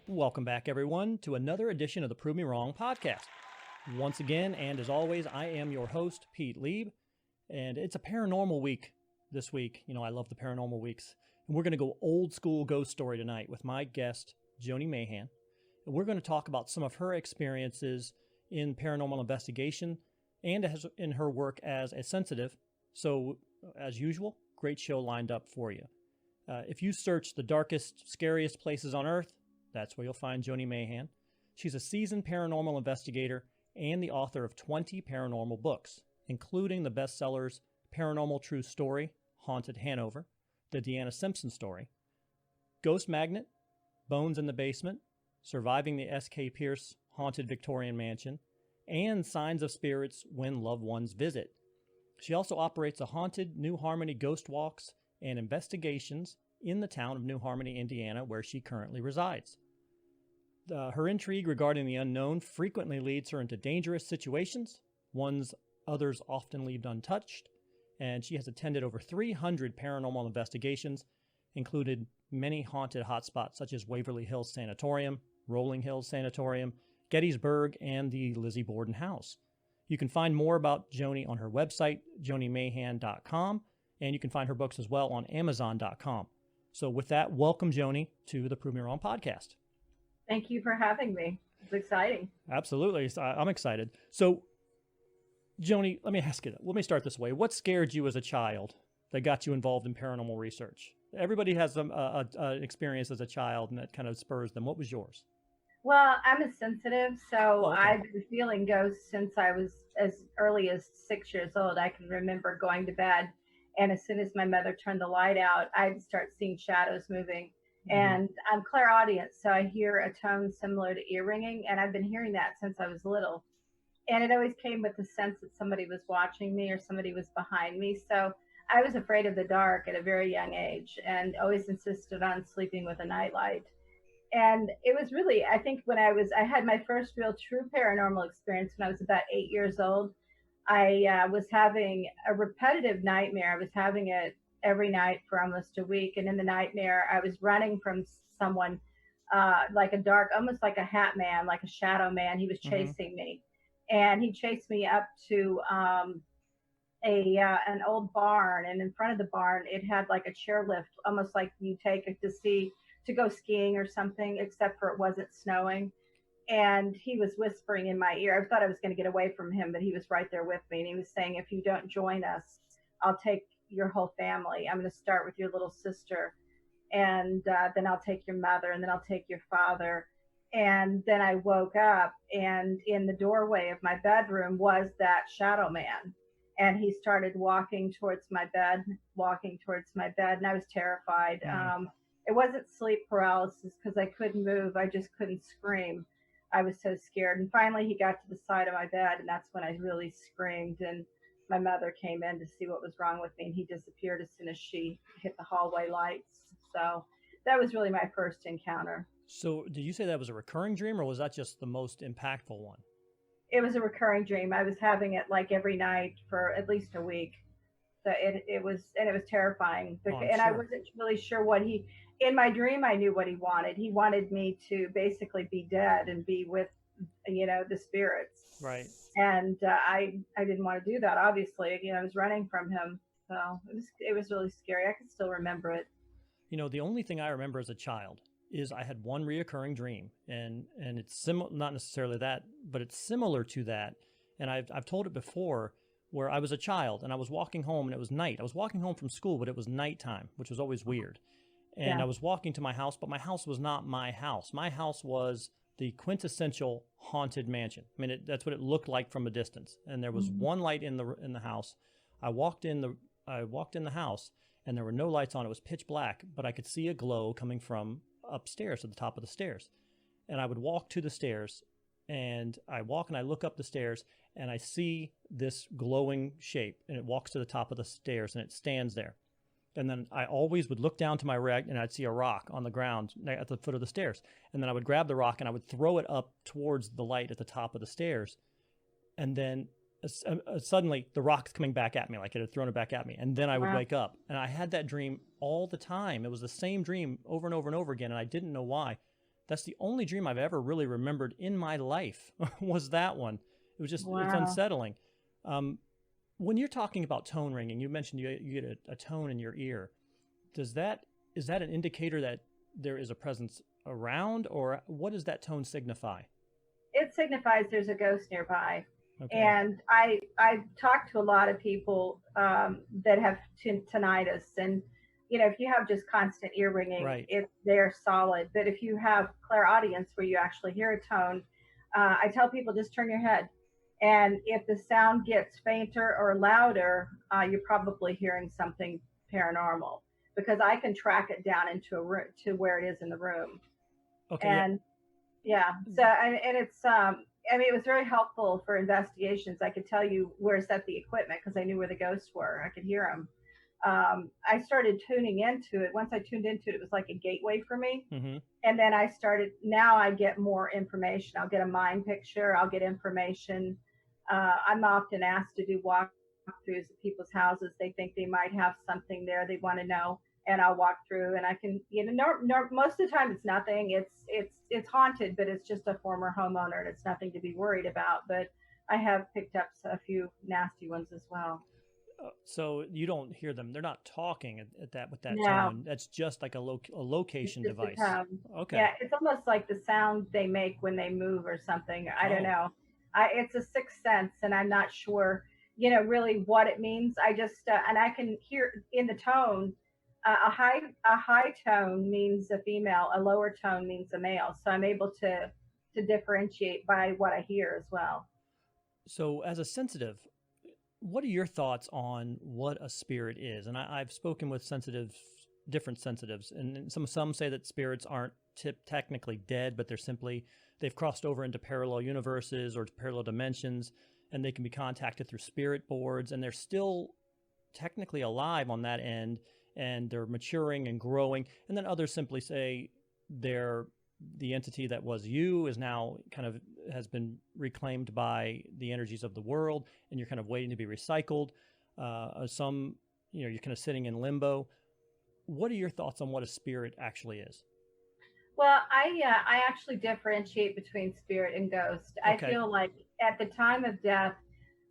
Welcome back, everyone, to another edition of the Prove Me Wrong podcast. Once again, and as always, I am your host, Pete Lieb, and it's a paranormal week this week. You know, I love the paranormal weeks. And we're going to go old school ghost story tonight with my guest, Joni Mayhan. And we're going to talk about some of her experiences in paranormal investigation and in her work as a sensitive. So, as usual, great show lined up for you. If you search the darkest, scariest places on Earth, that's where you'll find Joni Mayhan. She's a seasoned paranormal investigator and the author of 20 paranormal books, including the bestsellers Paranormal True Story, Haunted Hanover, The Deanna Simpson Story, Ghost Magnet, Bones in the Basement, Surviving the S.K. Pierce Haunted Victorian Mansion, and Signs of Spirits When Loved Ones Visit. She also operates a haunted New Harmony ghost walks and investigations in the town of New Harmony, Indiana, where she currently resides. Her intrigue regarding the unknown frequently leads her into dangerous situations, ones others often leave untouched, and she has attended over 300 paranormal investigations, included many haunted hotspots such as Waverly Hills Sanatorium, Rolling Hills Sanatorium, Gettysburg, and the Lizzie Borden House. You can find more about Joni on her website, jonimayhan.com, and you can find her books as well on amazon.com. So with that, welcome, Joni, to the Prove Me Wrong podcast. Thank you for having me. It's exciting. Absolutely. I'm excited. So, Joni, let me start this way. What scared you as a child that got you involved in paranormal research? Everybody has an experience as a child, and that kind of spurs them. What was yours? Well, I'm a sensitive, so Okay. I've been feeling ghosts since I was as early as 6 years old. I can remember going to bed, and as soon as my mother turned the light out, I'd start seeing shadows moving. And I'm clairaudient, so I hear a tone similar to ear ringing, and I've been hearing that since I was little. And it always came with the sense that somebody was watching me or somebody was behind me. So I was afraid of the dark at a very young age and always insisted on sleeping with a nightlight. And it was really, I think when I had my first real true paranormal experience when I was about 8 years old. I was having a repetitive nightmare. I was having it every night for almost a week. And in the nightmare, I was running from someone like a dark, almost like a hat man, like a shadow man. He was chasing me. And he chased me up to an old barn. And in front of the barn, it had like a chairlift, almost like you take it to go skiing or something, except for it wasn't snowing. And he was whispering in my ear. I thought I was going to get away from him, but he was right there with me. And he was saying, if you don't join us, I'll take your whole family. I'm going to start with your little sister, and then I'll take your mother, and then I'll take your father. And then I woke up, and in the doorway of my bedroom was that shadow man. And he started walking towards my bed, and I was terrified. It wasn't sleep paralysis because I couldn't move. I just couldn't scream. I was so scared. And finally, he got to the side of my bed, and that's when I really screamed. And my mother came in to see what was wrong with me, and he disappeared as soon as she hit the hallway lights. So that was really my first encounter. So did you say that was a recurring dream, or was that just the most impactful one? It was a recurring dream. I was having it like every night for at least a week. So it was terrifying. And I wasn't really sure in my dream, I knew what he wanted. He wanted me to basically be dead and be with, the spirits. Right. And I didn't want to do that. Obviously, I was running from him. So it was really scary. I can still remember it. The only thing I remember as a child is I had one reoccurring dream, and it's not necessarily that, but it's similar to that. And I've told it before, where I was a child and I was walking home and it was night. I was walking home from school, but it was nighttime, which was always weird. And I was walking to my house, but my house was not my house. My house was the quintessential haunted mansion. I mean, that's what it looked like from a distance. And there was one light in the house. I walked in the house, and there were no lights on. It was pitch black, but I could see a glow coming from upstairs at the top of the stairs. And I would walk to the stairs, and I walk and I look up the stairs, and I see this glowing shape, and it walks to the top of the stairs, and it stands there. And then I always would look down to my right, and I'd see a rock on the ground at the foot of the stairs. And then I would grab the rock and I would throw it up towards the light at the top of the stairs. And then suddenly the rock's coming back at me, like it had thrown it back at me. And then I would wake up. And I had that dream all the time. It was the same dream over and over and over again. And I didn't know why. That's the only dream I've ever really remembered in my life was that one. It was just, it's Wow. unsettling. When you're talking about tone ringing, you mentioned you get a tone in your ear. Is that an indicator that there is a presence around, or what does that tone signify? It signifies there's a ghost nearby. Okay. And I've talked to a lot of people that have tinnitus, and if you have just constant ear ringing, Right. they're solid. But if you have clairaudience, where you actually hear a tone, I tell people just turn your head, and if the sound gets fainter or louder, you're probably hearing something paranormal, because I can track it down into a room to where it is in the room. Okay. And yeah, so and it's it was very helpful for investigations. I could tell you where to set the equipment because I knew where the ghosts were. I could hear them. I started tuning into it. Once I tuned into it, it was like a gateway for me. Mm-hmm. And then now I get more information. I'll get a mind picture. I'll get information. I'm often asked to do walkthroughs at people's houses. They think they might have something there they want to know. And I'll walk through, and I can, most of the time it's nothing. It's haunted, but it's just a former homeowner, and it's nothing to be worried about. But I have picked up a few nasty ones as well. So you don't hear them; they're not talking with that No. tone. That's just like a location device. Okay. Yeah, it's almost like the sound they make when they move or something. I don't know. It's a sixth sense, and I'm not sure, really what it means. I just and I can hear in the tone. A high tone means a female, a lower tone means a male. So I'm able to differentiate by what I hear as well. So as a sensitive, what are your thoughts on what a spirit is? And I've spoken with different sensitives, and some say that spirits aren't technically dead, but they've crossed over into parallel universes or parallel dimensions, and they can be contacted through spirit boards, and they're still technically alive on that end, and they're maturing and growing. And then others simply say the entity that was you is now has been reclaimed by the energies of the world, and you're kind of waiting to be recycled. Some, you're kind of sitting in limbo. What are your thoughts on what a spirit actually is? Well, I actually differentiate between spirit and ghost. Okay. I feel like at the time of death,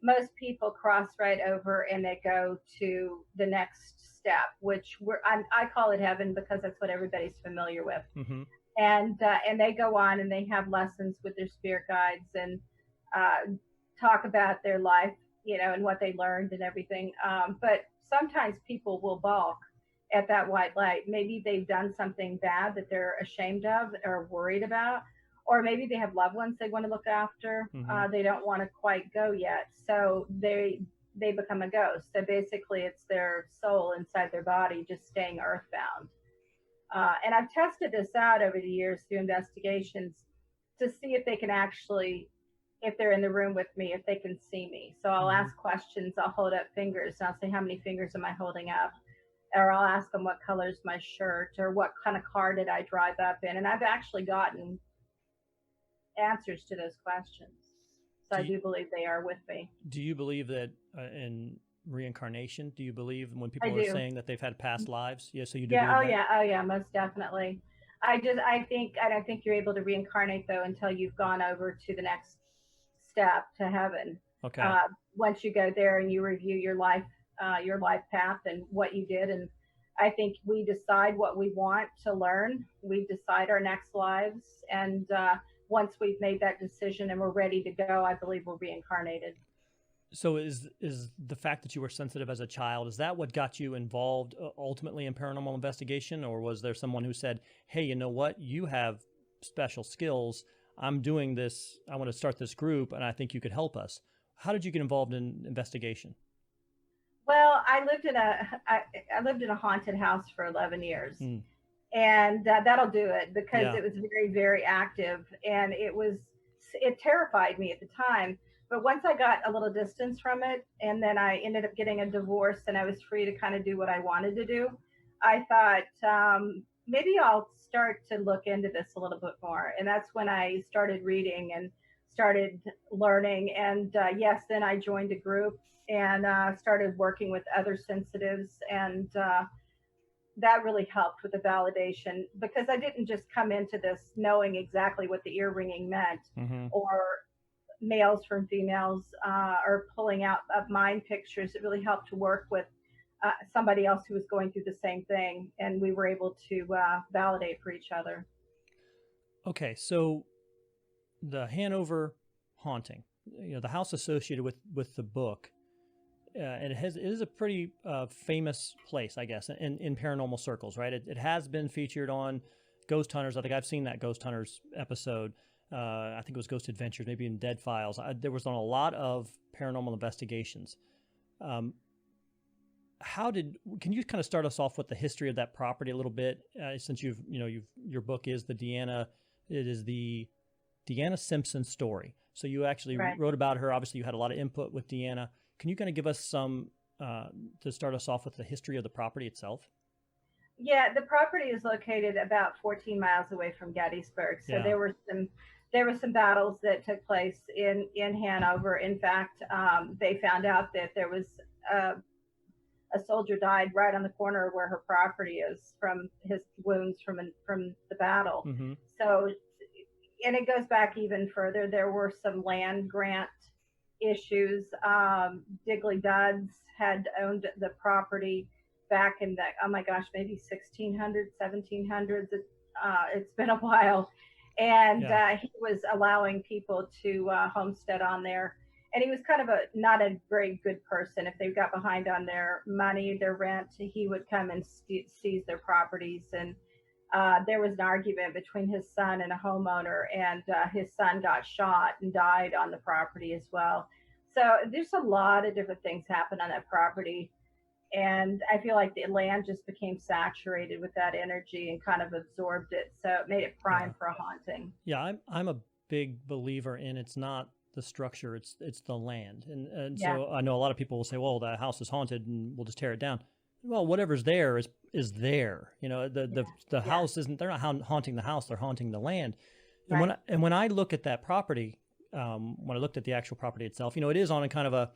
most people cross right over and they go to the next step, which I call it heaven because that's what everybody's familiar with. Mm-hmm. And they go on and they have lessons with their spirit guides and talk about their life, and what they learned and everything. But sometimes people will balk at that white light. Maybe they've done something bad that they're ashamed of or worried about, or maybe they have loved ones they want to look after. Mm-hmm. They don't want to quite go yet, so they become a ghost. So basically, it's their soul inside their body just staying earthbound. And I've tested this out over the years through investigations to see if they can actually, if they're in the room with me, if they can see me. So I'll ask questions. I'll hold up fingers. And I'll say, how many fingers am I holding up? Or I'll ask them what color is my shirt, or what kind of car did I drive up in? And I've actually gotten answers to those questions. So I do believe they are with me. Do you believe that in reincarnation? Do you believe when people are saying that they've had past lives? Yeah, so you do. Yeah. Oh yeah, most definitely. I don't think you're able to reincarnate though until you've gone over to the next step to heaven. Okay. Once you go there and you review your life path and what you did, and I think we decide what we want to learn. We decide our next lives, and once we've made that decision and we're ready to go, I believe we're reincarnated. So is the fact that you were sensitive as a child, is that what got you involved ultimately in paranormal investigation? Or was there someone who said, hey, you know what, you have special skills, I'm doing this, I want to start this group, and I think you could help us? How did you get involved in investigation? Well, I lived in a haunted house for 11 years. And that'll do it, because it was very, very active, and it terrified me at the time. But once I got a little distance from it, and then I ended up getting a divorce, and I was free to kind of do what I wanted to do, I thought maybe I'll start to look into this a little bit more. And that's when I started reading and started learning. And yes, then I joined a group and started working with other sensitives, and that really helped with the validation, because I didn't just come into this knowing exactly what the ear ringing meant, Mm-hmm. or males from females, or pulling out of mind pictures. It really helped to work with somebody else who was going through the same thing, and we were able to validate for each other. Okay, so the Hanover Haunting, the house associated with the book, and it is a pretty famous place, I guess, in paranormal circles, right? It has been featured on Ghost Hunters. I think I've seen that Ghost Hunters episode. I think it was Ghost Adventures, maybe in Dead Files. There was on a lot of paranormal investigations. Can you kind of start us off with the history of that property a little bit? Since your book is the Deanna Simpson story. So you actually wrote about her. Obviously you had a lot of input with Deanna. Can you kind of give us some, to start us off with the history of the property itself? Yeah, the property is located about 14 miles away from Gettysburg. So there were some battles that took place in Hanover. In fact, they found out that there was a soldier died right on the corner where her property is from his wounds from the battle. Mm-hmm. So, and it goes back even further. There were some land grant issues. Diggly Duds had owned the property back in the, oh my gosh, maybe 1600s, 1700s. It's been a while. And he was allowing people to homestead on there. And he was kind of not a very good person. If they got behind on their money, their rent, he would come and seize their properties. And there was an argument between his son and a homeowner, and his son got shot and died on the property as well. So there's a lot of different things happen on that property. And I feel like the land just became saturated with that energy and kind of absorbed it. So it made it prime for a haunting. Yeah, I'm a big believer in, it's not the structure, it's the land. And so I know a lot of people will say, well, the house is haunted and we'll just tear it down. Well, whatever's there is there. The house isn't, they're not haunting the house, they're haunting the land. And when I look at that property, when I looked at the actual property itself, it is on a kind of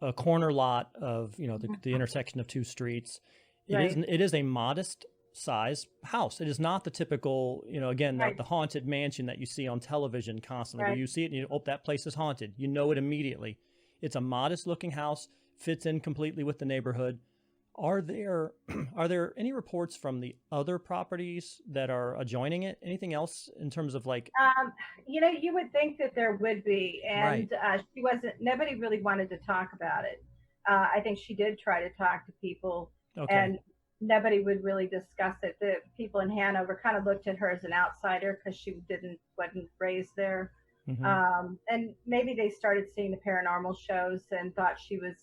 a corner lot of, the intersection of two streets. It is a modest size house. It is not the typical, again, the haunted mansion that you see on television constantly, where you see it and that place is haunted. You know it immediately. It's a modest looking house, fits in completely with the neighborhood. Are there any reports from the other properties that are adjoining it? Anything else in terms of like? You would think that there would be, and she wasn't. Nobody really wanted to talk about it. I think she did try to talk to people, and nobody would really discuss it. The people in Hanover kind of looked at her as an outsider because she wasn't raised there, and maybe they started seeing the paranormal shows and thought she was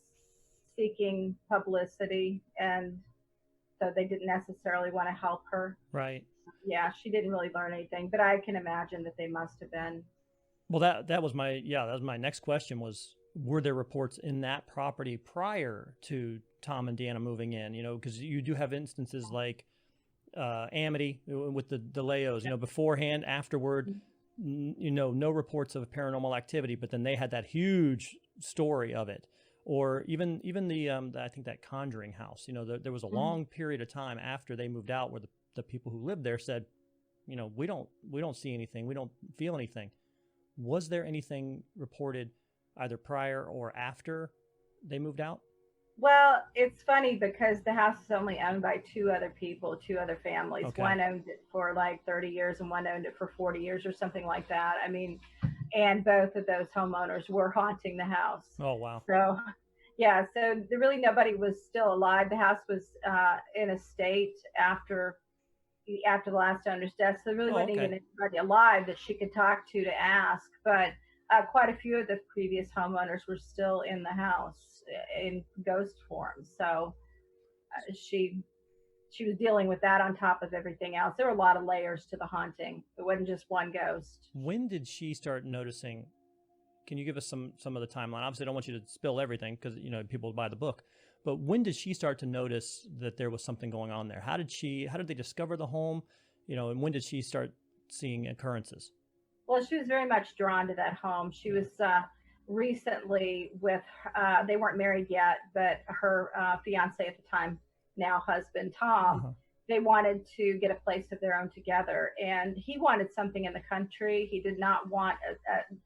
seeking publicity, and so they didn't necessarily want to help her. Right. Yeah, she didn't really learn anything, but I can imagine that they must have been. Well, that was my next question was, were there reports in that property prior to Tom and Deanna moving in? Because you do have instances like Amity with the DeLeos, beforehand, afterward, no reports of paranormal activity, but then they had that huge story of it. Or even the I think that Conjuring house, there was a long period of time after they moved out where the people who lived there said, we don't see anything, we don't feel anything. Was there anything reported either prior or after they moved out? Well, it's funny because the house is only owned by two other families. Okay. One owned it for like 30 years and one owned it for 40 years or something like that. I mean, and both of those homeowners were haunting the house. Oh, wow. So, yeah, so really nobody was still alive. The house was in a state after the last owner's death. So there really wasn't even anybody alive that she could talk to ask. But quite a few of the previous homeowners were still in the house in ghost form. So she was dealing with that on top of everything else. There were a lot of layers to the haunting. It wasn't just one ghost. When did she start noticing? Can you give us some of the timeline? Obviously, I don't want you to spill everything because people buy the book. But when did she start to notice that there was something going on there? How did they discover the home? And when did she start seeing occurrences? Well, she was very much drawn to that home. She was recently with, they weren't married yet, but her fiance at the time now husband, Tom, they wanted to get a place of their own together. And he wanted something in the country. He did not want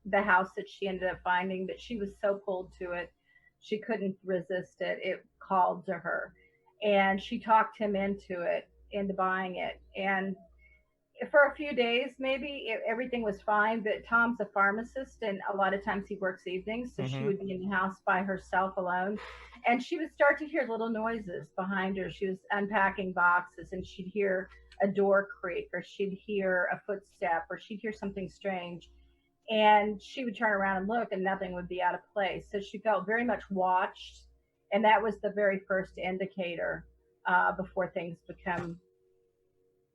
the house that she ended up finding, but she was so pulled to it. She couldn't resist it. It called to her. And she talked him into buying it. And for a few days, maybe everything was fine, but Tom's a pharmacist and a lot of times he works evenings. So she would be in the house by herself alone and she would start to hear little noises behind her. She was unpacking boxes and she'd hear a door creak or she'd hear a footstep or she'd hear something strange. And she would turn around and look and nothing would be out of place. So she felt very much watched. And that was the very first indicator before things become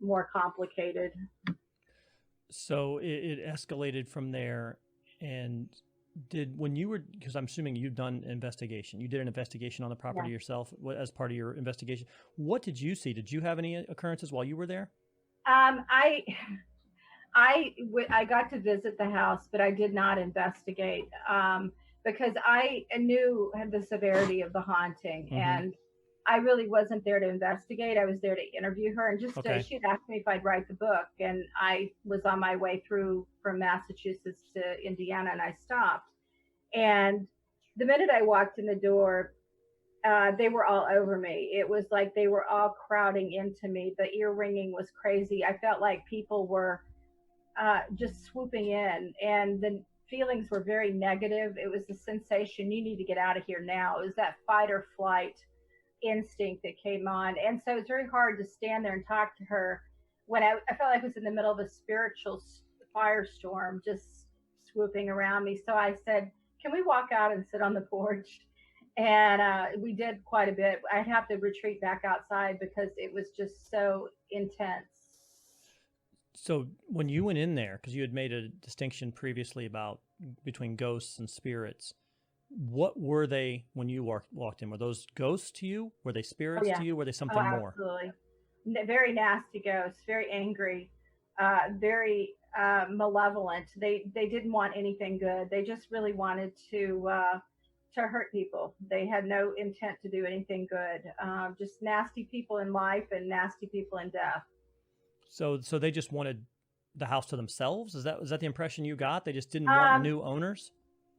more complicated. So it escalated from there. And when you were, because I'm assuming you've done investigation, you did an investigation on the property yourself as part of your investigation. What did you see? Did you have any occurrences while you were there? I got to visit the house, but I did not investigate because I knew the severity of the haunting and I really wasn't there to investigate. I was there to interview her and just she'd asked me if I'd write the book and I was on my way through from Massachusetts to Indiana and I stopped. And the minute I walked in the door, they were all over me. It was like they were all crowding into me. The ear ringing was crazy. I felt like people were just swooping in and the feelings were very negative. It was the sensation, you need to get out of here now. It was that fight or flight instinct that came on. And so it's very hard to stand there and talk to her when I felt like I was in the middle of a spiritual firestorm just swooping around me. So I said, can we walk out and sit on the porch? And we did quite a bit. I'd have to retreat back outside because it was just so intense. So when you went in there, because you had made a distinction previously between ghosts and spirits, what were they when you walked in? Were those ghosts to you? Were they spirits to you? Were they something more? Absolutely. Very nasty ghosts, very angry, very malevolent. They didn't want anything good. They just really wanted to hurt people. They had no intent to do anything good. Just nasty people in life and nasty people in death. So they just wanted the house to themselves? Is that the impression you got? They just didn't want new owners?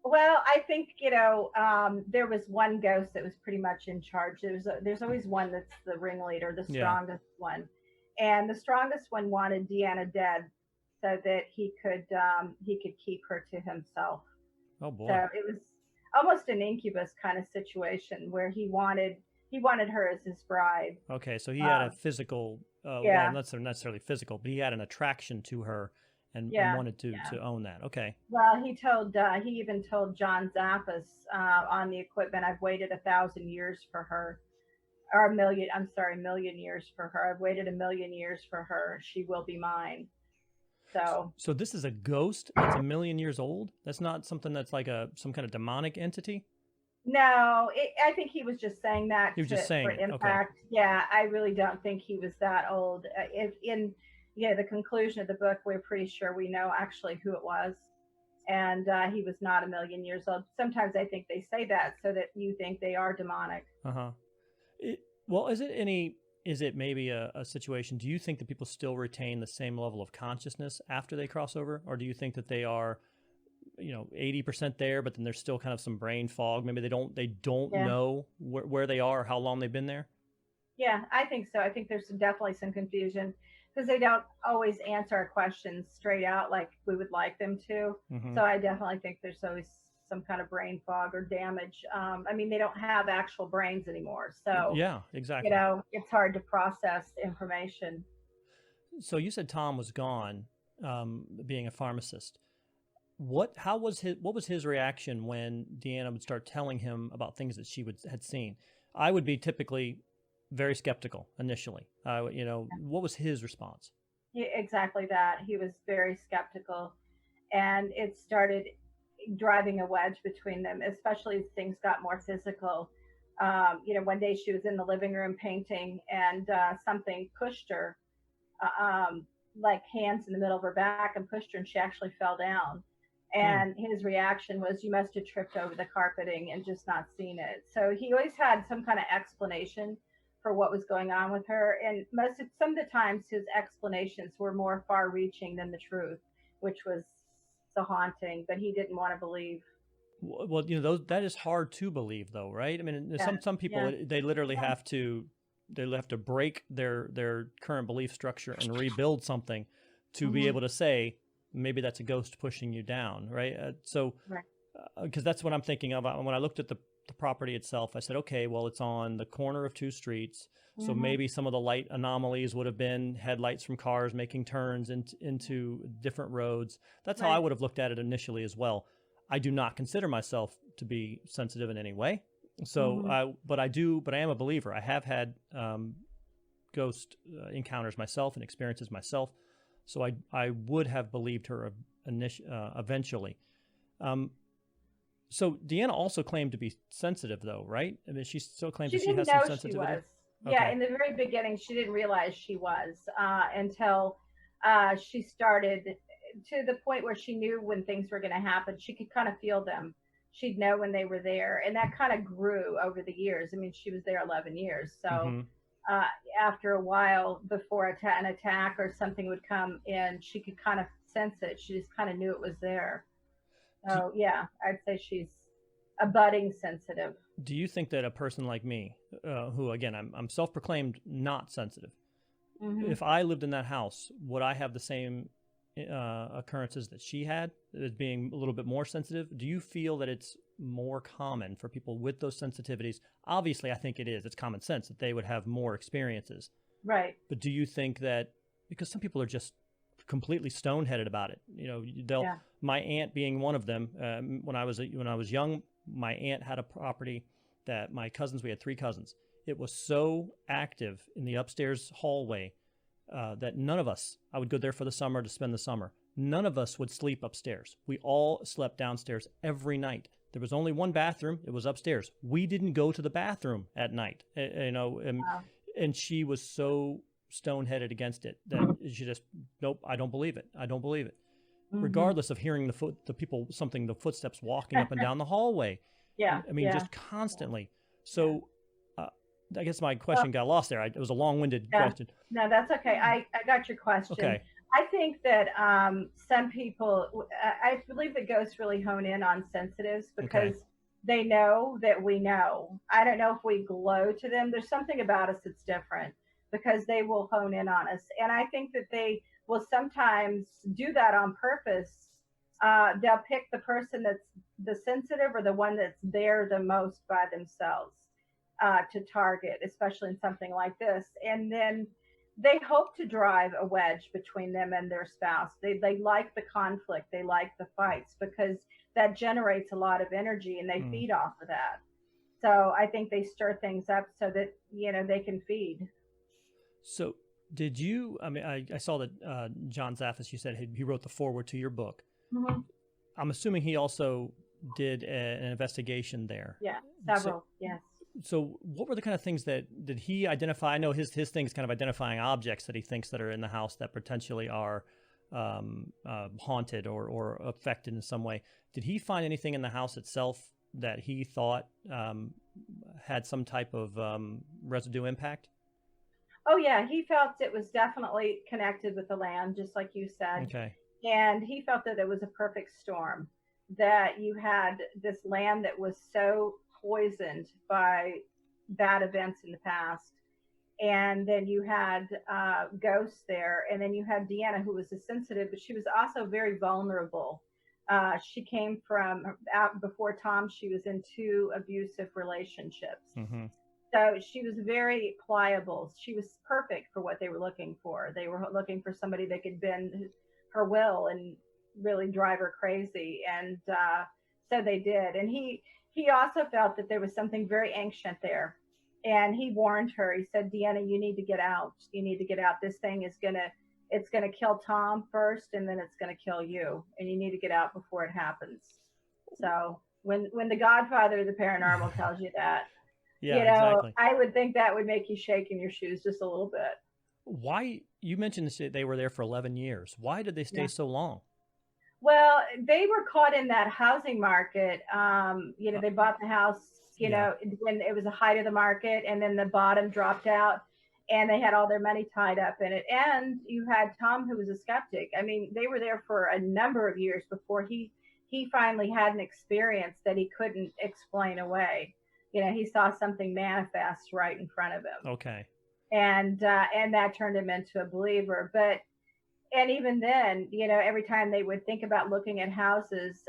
Well, I think, there was one ghost that was pretty much in charge. There's always one that's the ringleader, the strongest one. And the strongest one wanted Deanna dead so that he could keep her to himself. Oh boy. So it was almost an incubus kind of situation where he wanted her as his bride. Okay, so he had a physical, well, not necessarily physical, but he had an attraction to her and wanted to own that. Okay. Well, he even told John Zappas on the equipment, I've waited 1,000 years for her, or million years for her. I've waited 1,000,000 years for her. She will be mine. So this is a ghost that's 1,000,000 years old? That's not something that's like some kind of demonic entity? No, I think he was just saying that. He was just saying for impact. Okay. Yeah, I really don't think he was that old. In the conclusion of the book, we're pretty sure we know actually who it was. And he was not 1,000,000 years old. Sometimes I think they say that so that you think they are demonic. Well, is it maybe a situation, do you think that people still retain the same level of consciousness after they cross over? Or do you think that they are 80% there, but then there's still kind of some brain fog? Maybe they don't know where they are or how long they've been there? Yeah, I think so. I think there's definitely some confusion because they don't always answer our questions straight out like we would like them to. So I definitely think there's always some kind of brain fog or damage. They don't have actual brains anymore. So yeah, exactly. It's hard to process information. So you said Tom was gone, being a pharmacist. What was his reaction when Deanna would start telling him about things that she had seen? I would be typically very skeptical initially. What was his response? Yeah, exactly that. He was very skeptical, and it started driving a wedge between them, especially as things got more physical. One day she was in the living room painting, and something pushed her, like hands in the middle of her back, and pushed her, and she actually fell down. And his reaction was, you must have tripped over the carpeting and just not seen it. So he always had some kind of explanation for what was going on with her. And some of the times his explanations were more far reaching than the truth, which was the haunting, but he didn't want to believe. Well, that is hard to believe though, right? I mean, some people, they literally have to break their current belief structure and rebuild something to be able to say, maybe that's a ghost pushing you down, right? Because that's what I'm thinking of. When I looked at the property itself, I said, okay, well, it's on the corner of two streets. So maybe some of the light anomalies would have been headlights from cars making turns into different roads. That's how I would have looked at it initially as well. I do not consider myself to be sensitive in any way. So, but I am a believer. I have had ghost encounters myself and experiences myself. So I would have believed her eventually. So Deanna also claimed to be sensitive, though, right? I mean, she still claims that she has some sensitivity. She was. Okay. Yeah, in the very beginning, she didn't realize she was until she started to the point where she knew when things were going to happen. She could kind of feel them. She'd know when they were there, and that kind of grew over the years. I mean, she was there 11 years, so after a while, before an attack or something would come in, she could kind of sense it. She just kind of knew it was there. So yeah, I'd say she's a budding sensitive. Do you think that a person like me, who again, I'm self-proclaimed not sensitive, if I lived in that house, would I have the same occurrences that she had, as being a little bit more sensitive? Do you feel that it's more common for people with those sensitivities? Obviously, I think it is. It's common sense that they would have more experiences. Right. But do you think that, because some people are just completely stone-headed about it, my aunt being one of them, when I was young, my aunt had a property that we had 3 cousins. It was so active in the upstairs hallway that none of us, I would go there for the summer to spend the summer. None of us would sleep upstairs. We all slept downstairs every night. There was only one bathroom. It was upstairs. We didn't go to the bathroom at night, and she was so stone-headed against it that she just, nope, I don't believe it. I don't believe it. Regardless of hearing the footsteps walking up and down the hallway. Yeah. I mean, just constantly. So I guess my question got lost there. It was a long-winded question. No, that's okay. I got your question. Okay. I think that some people, I believe that ghosts really hone in on sensitives because they know that we know. I don't know if we glow to them. There's something about us that's different because they will hone in on us. And I think that they will sometimes do that on purpose. They'll pick the person that's the sensitive or the one that's there the most by themselves to target, especially in something like this. And then they hope to drive a wedge between them and their spouse. They like the conflict. They like the fights because that generates a lot of energy and they feed off of that. So I think they stir things up so that, they can feed. So did you, I saw that John Zaffis, you said he wrote the foreword to your book. I'm assuming he also did an investigation there. Yeah, several, yes. So what were the kind of things did he identify? I know his thing is kind of identifying objects that he thinks that are in the house that potentially are haunted or affected in some way. Did he find anything in the house itself that he thought had some type of residue impact? Oh, yeah. He felt it was definitely connected with the land, just like you said. Okay. And he felt that it was a perfect storm, that you had this land that was so poisoned by bad events in the past. And then you had ghosts there. And then you had Deanna, who was a sensitive, but she was also very vulnerable. She came from before Tom, she was in 2 abusive relationships. So she was very pliable. She was perfect for what they were looking for. They were looking for somebody that could bend her will and really drive her crazy. And so they did. And he also felt that there was something very ancient there. And he warned her. He said, Deanna, you need to get out. You need to get out. This thing is it's going to kill Tom first, and then it's going to kill you. And you need to get out before it happens. So when the Godfather of the paranormal tells you that, exactly. I would think that would make you shake in your shoes just a little bit. Why, you mentioned they were there for 11 years. Why did they stay so long? Well, they were caught in that housing market. They bought the house you know, when it was the height of the market, and then the bottom dropped out, and they had all their money tied up in it. And you had Tom, who was a skeptic. I mean, they were there for a number of years before he finally had an experience that he couldn't explain away. You know, he saw something manifest right in front of him. Okay. And that turned him into a believer. But, and even then, you know, every time they would think about looking at houses,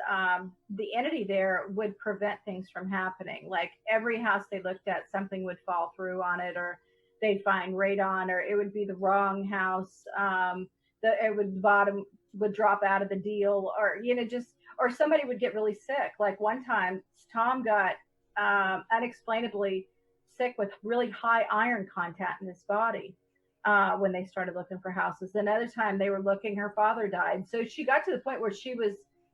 the entity there would prevent things from happening. Like every house they looked at, something would fall through on it, or they'd find radon, or it would be the wrong house. The bottom would drop out of the deal, or, you know, just, or somebody would get really sick. Like one time, Tom got unexplainably sick with really high iron content in his body when they started looking for houses. Another time they were looking, her father died. So she got to the point where she was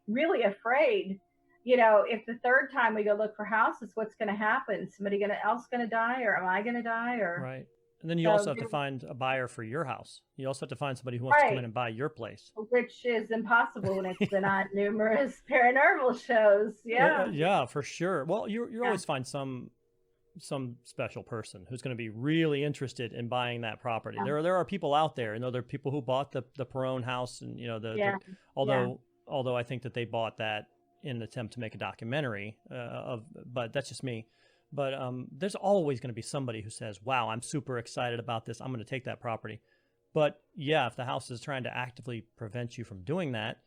really afraid, you know, if the third time we go look for houses, what's going to happen? Somebody else going to die, or am I going to die? Or right. And then you also have to find a buyer for your house. You also have to find somebody who wants to come in and buy your place. Which is impossible when it's been on numerous paranormal shows. Yeah. Yeah, for sure. Well, you always find some special person who's going to be really interested in buying that property. Yeah. There are people out there, you know, there are people who bought the Perone house, and, you know, although I think that they bought that in an attempt to make a documentary but that's just me. But there's always going to be somebody who says, wow, I'm super excited about this. I'm going to take that property. But yeah, if the house is trying to actively prevent you from doing that.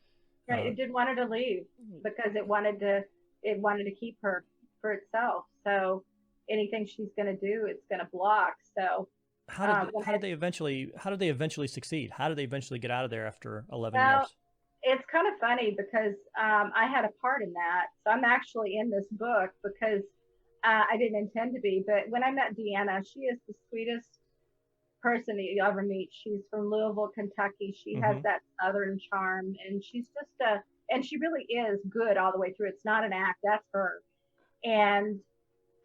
Right. It didn't want her to leave because it wanted to keep her for itself. So anything she's going to do, it's going to block. So how did they eventually succeed? How did they eventually get out of there after 11 years? It's kind of funny because I had a part in that. So I'm actually in this book because I didn't intend to be, but when I met Deanna, she is the sweetest person that you ever meet. She's from Louisville, Kentucky. She has that Southern charm, and she's just and she really is good all the way through. It's not an act, that's her. And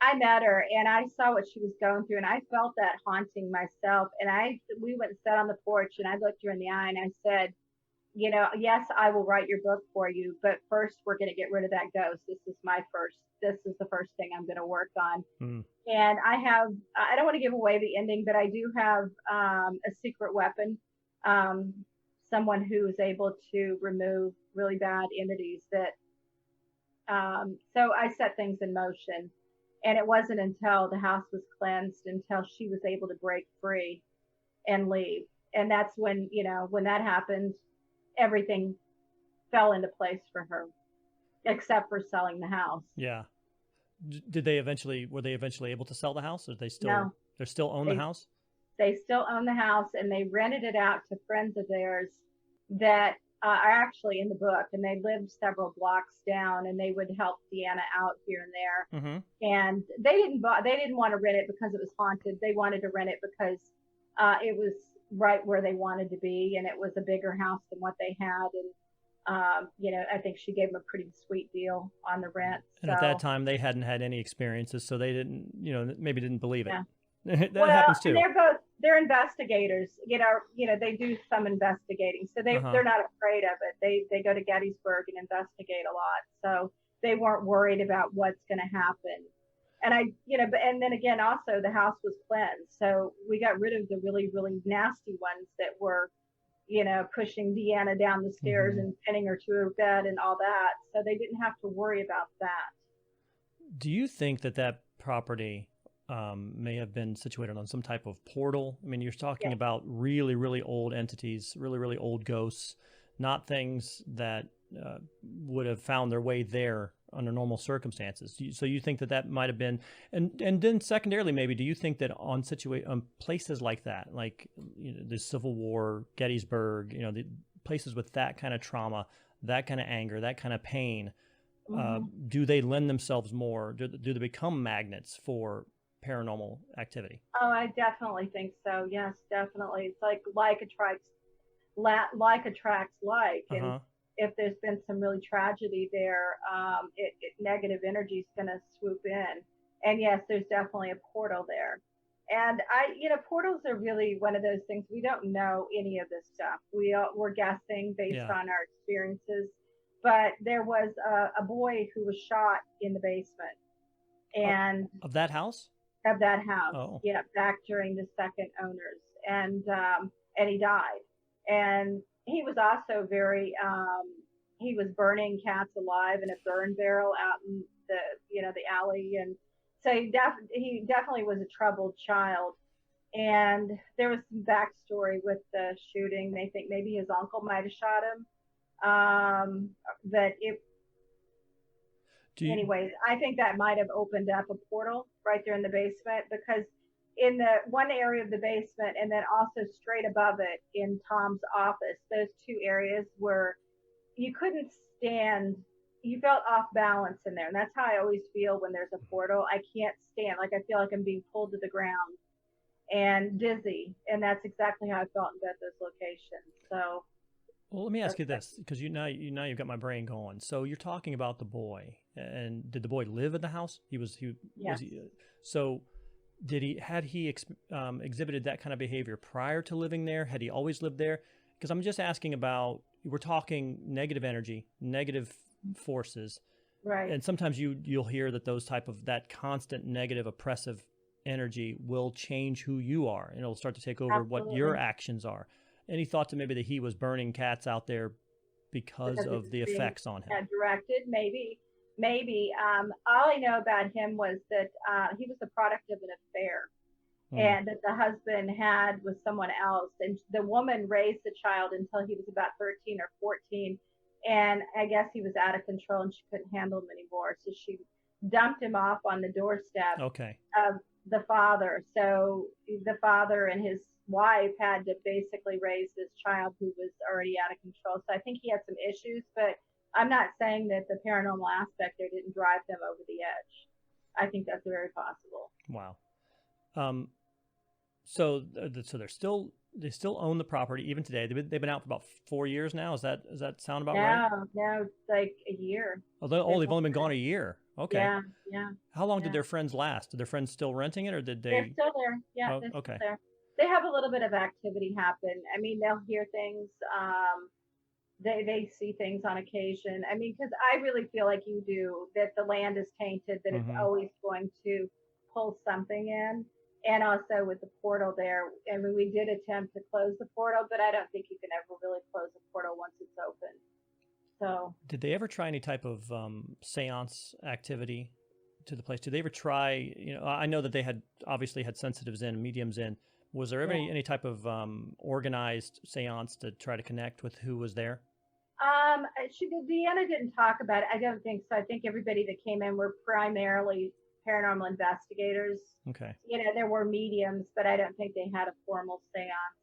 I met her, and I saw what she was going through, and I felt that haunting myself. And we went and sat on the porch, and I looked her in the eye, and I said, you know, yes, I will write your book for you, but first we're going to get rid of that ghost. This is the first thing I'm going to work on. And I don't want to give away the ending, but I do have a secret weapon, someone who is able to remove really bad entities that, so I set things in motion. And it wasn't until the house was cleansed, until she was able to break free and leave. And that's when, you know, when that happened, everything fell into place for her, except for selling the house. Yeah. Were they eventually able to sell the house, or they still own the house? They still own the house, and they rented it out to friends of theirs that are actually in the book, and they lived several blocks down, and they would help Deanna out here and there. And they didn't want to rent it because it was haunted. They wanted to rent it because it was right where they wanted to be, and it was a bigger house than what they had. And you know, I think she gave them a pretty sweet deal on the rent. And at that time, they hadn't had any experiences, so they didn't, you know, maybe didn't believe it. That happens too. They're investigators. You know, they do some investigating, so they're not afraid of it. They go to Gettysburg and investigate a lot, so they weren't worried about what's going to happen. And and then again, also the house was cleansed, so we got rid of the really, really nasty ones that were, you know, pushing Deanna down the stairs and pinning her to her bed and all that. So they didn't have to worry about that. Do you think that property may have been situated on some type of portal? I mean, you're talking about really, really old entities, really, really old ghosts, not things that would have found their way there under normal circumstances. So you think that might have been, and then secondarily, maybe, do you think that on places like that, like, you know, the Civil War, Gettysburg, you know, the places with that kind of trauma, that kind of anger, that kind of pain, do they lend themselves more? Do they become magnets for paranormal activity? Oh, I definitely think so. Yes, definitely. It's like attracts like, and if there's been some really tragedy there, negative energy is going to swoop in. And yes, there's definitely a portal there. And portals are really one of those things. We don't know any of this stuff. We're guessing based on our experiences. But there was a boy who was shot in the basement, and of that house? Of that house. Oh. Yeah, back during the second owners. And he died. And he was also very, he was burning cats alive in a burn barrel out in the alley. And so he definitely was a troubled child. And there was some backstory with the shooting. They think maybe his uncle might have shot him. But anyways, I think that might have opened up a portal right there in the basement, because in the one area of the basement and then also straight above it in Tom's office, those two areas where you couldn't stand, you felt off balance in there. And that's how I always feel when there's a portal. I can't stand, like I feel like I'm being pulled to the ground and dizzy. And that's exactly how I felt in both those locations. So. Well, let me ask you this, because you've got my brain going. So you're talking about the boy, and did the boy live in the house? So had he exhibited that kind of behavior prior to living there? Had he always lived there? Because I'm just asking about, we're talking negative energy, negative forces, right? And sometimes you'll hear that that constant negative oppressive energy will change who you are, and it'll start to take over what your actions are. Any thought to maybe that he was burning cats out there because of the effects on him? Directed, maybe. All I know about him was that he was the product of an affair, and that the husband had with someone else, and the woman raised the child until he was about 13 or 14, and I guess he was out of control and she couldn't handle him anymore, so she dumped him off on the doorstep of the father. So the father and his wife had to basically raise this child who was already out of control. So I think he had some issues, but I'm not saying that the paranormal aspect there didn't drive them over the edge. I think that's very possible. Wow. So they still own the property even today. They've been out for about 4 years now. Does that sound about right? No, it's like a year. They've only been gone a year. Okay. Yeah. How long did their friends last? Did their friends still renting it, or did they? They're still there. Yeah. They're still there. They have a little bit of activity happen. I mean, they'll hear things. They see things on occasion. I mean, because I really feel like you do, that the land is tainted, that it's always going to pull something in. And also with the portal there, I mean, we did attempt to close the portal, but I don't think you can ever really close a portal once it's open. So. Did they ever try any type of seance activity to the place? Did they ever try, I know that they obviously had sensitives in, mediums in. Was there ever any type of organized seance to try to connect with who was there? Deanna didn't talk about it. I don't think so. I think everybody that came in were primarily paranormal investigators. Okay. There were mediums, but I don't think they had a formal seance.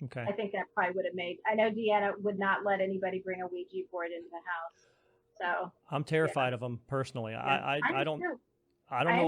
Okay. I think that probably would have I know Deanna would not let anybody bring a Ouija board into the house. So. I'm terrified of them personally. Yeah. I don't know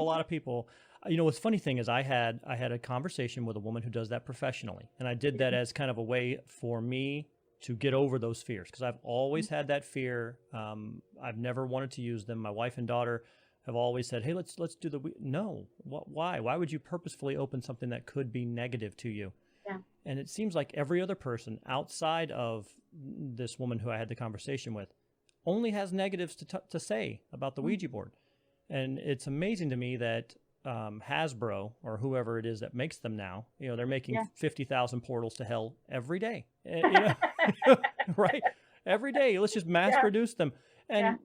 a lot of people. What's funny thing is I had a conversation with a woman who does that professionally, and I did that as kind of a way for me to get over those fears, because I've always had that fear. I've never wanted to use them. My wife and daughter have always said, "Hey, let's do no. Why? Why would you purposefully open something that could be negative to you?" Yeah. And it seems like every other person outside of this woman who I had the conversation with only has negatives to say about the Ouija board, and it's amazing to me that Hasbro or whoever it is that makes them now, they're making 50,000 portals to hell every day, right? Every day. Let's just mass produce them. And,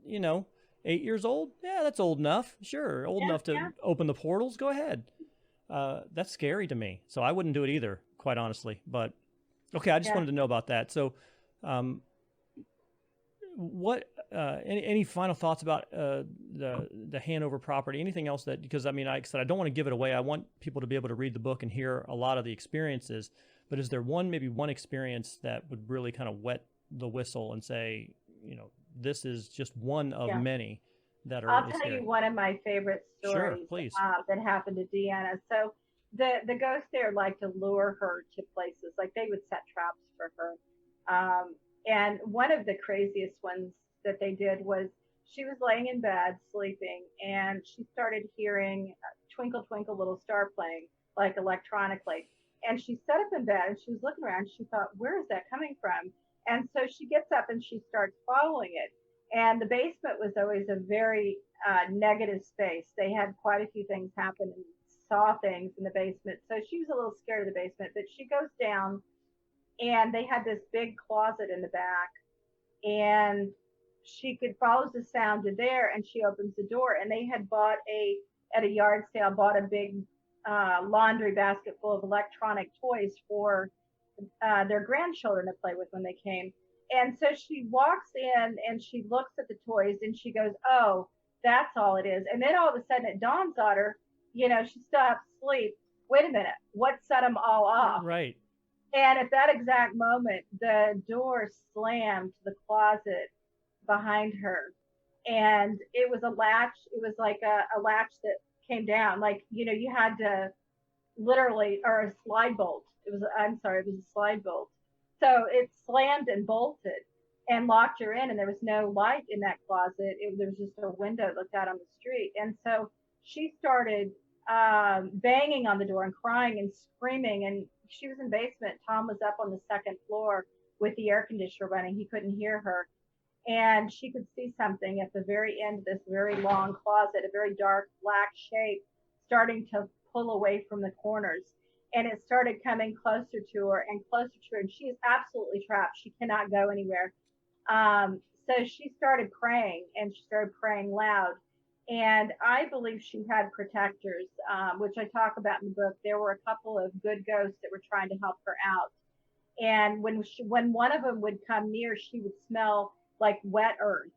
8 years old. Yeah, that's old enough. Sure. Old enough to open the portals. Go ahead. That's scary to me. So I wouldn't do it either, quite honestly, but okay. I just wanted to know about that. So, any final thoughts about the Hanover property? Anything else because like I said, I don't want to give it away. I want people to be able to read the book and hear a lot of the experiences. But is there maybe one experience that would really kind of wet the whistle and say, this is just one of many that are? I'll tell you one of my favorite stories. Sure, please. That happened to Deanna. So the ghosts there like to lure her to places, like they would set traps for her. And one of the craziest ones that they did was she was laying in bed sleeping, and she started hearing Twinkle Twinkle Little Star playing, like electronically. And she sat up in bed and she was looking around. She thought, where is that coming from? And so she gets up and she starts following it. And the basement was always a very negative space. They had quite a few things happen and saw things in the basement. So she was a little scared of the basement, but she goes down and they had this big closet in the back, and she follows the sound to there, and she opens the door, and they had at a yard sale, bought a big laundry basket full of electronic toys for their grandchildren to play with when they came. And so she walks in and she looks at the toys and she goes, oh, that's all it is. And then all of a sudden it dawns on her, she's still half asleep. Wait a minute, what set them all off? Right. And at that exact moment, the door slammed to the closet behind her. And it was a latch. It was like a latch that came down. Like, you had to literally, or a slide bolt. It was a slide bolt. So it slammed and bolted and locked her in, and there was no light in that closet. There was just a window that looked out on the street. And so she started banging on the door and crying and screaming. And she was in the basement. Tom was up on the second floor with the air conditioner running. He couldn't hear her. And she could see something at the very end of this very long closet, a very dark black shape, starting to pull away from the corners. And it started coming closer to her and closer to her. And she is absolutely trapped. She cannot go anywhere. So she started praying, and she started praying loud. And I believe she had protectors, which I talk about in the book. There were a couple of good ghosts that were trying to help her out. And when one of them would come near, she would smell like wet earth,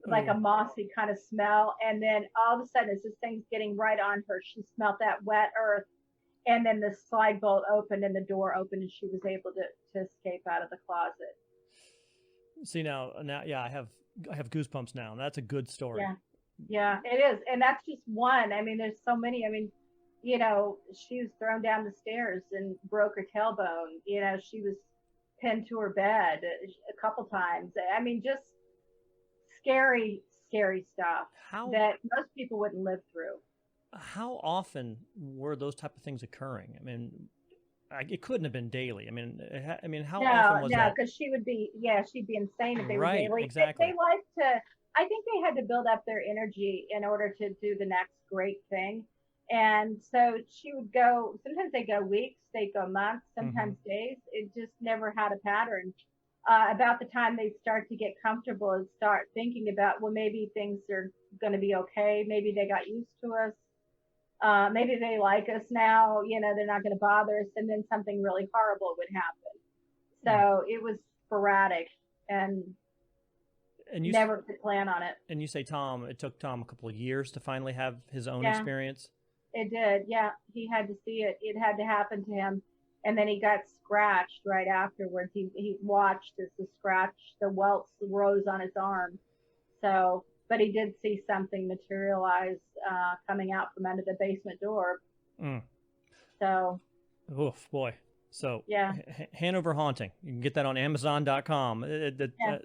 like a mossy kind of smell. And then all of a sudden, as this thing's getting right on her, she smelled that wet earth. And then the slide bolt opened and the door opened, and she was able to escape out of the closet. See, now, yeah, I have goosebumps now. That's a good story. Yeah, it is. And that's just one. I mean, there's so many. I mean, she was thrown down the stairs and broke her tailbone. She was pinned to her bed a couple times. I mean, just scary, scary stuff that most people wouldn't live through. How often were those type of things occurring? I mean, it couldn't have been daily. I mean, how often was that? No, because she'd be insane if they were daily. Right, exactly. They like to. I think they had to build up their energy in order to do the next great thing. And so she would go. Sometimes they go weeks, they go months, sometimes days. It just never had a pattern. About the time they start to get comfortable and start thinking about, well, maybe things are going to be okay. Maybe they got used to us. Maybe they like us now, they're not going to bother us, and then something really horrible would happen. So it was sporadic, and you never could plan on it. And you say it took Tom a couple of years to finally have his own experience? It did, yeah. He had to see it. It had to happen to him. And then he got scratched right afterwards. He watched as the welts rose on his arm. So... But he did see something materialize coming out from under the basement door. So. Oof, boy. So yeah. Hanover Haunting. You can get that on Amazon.com.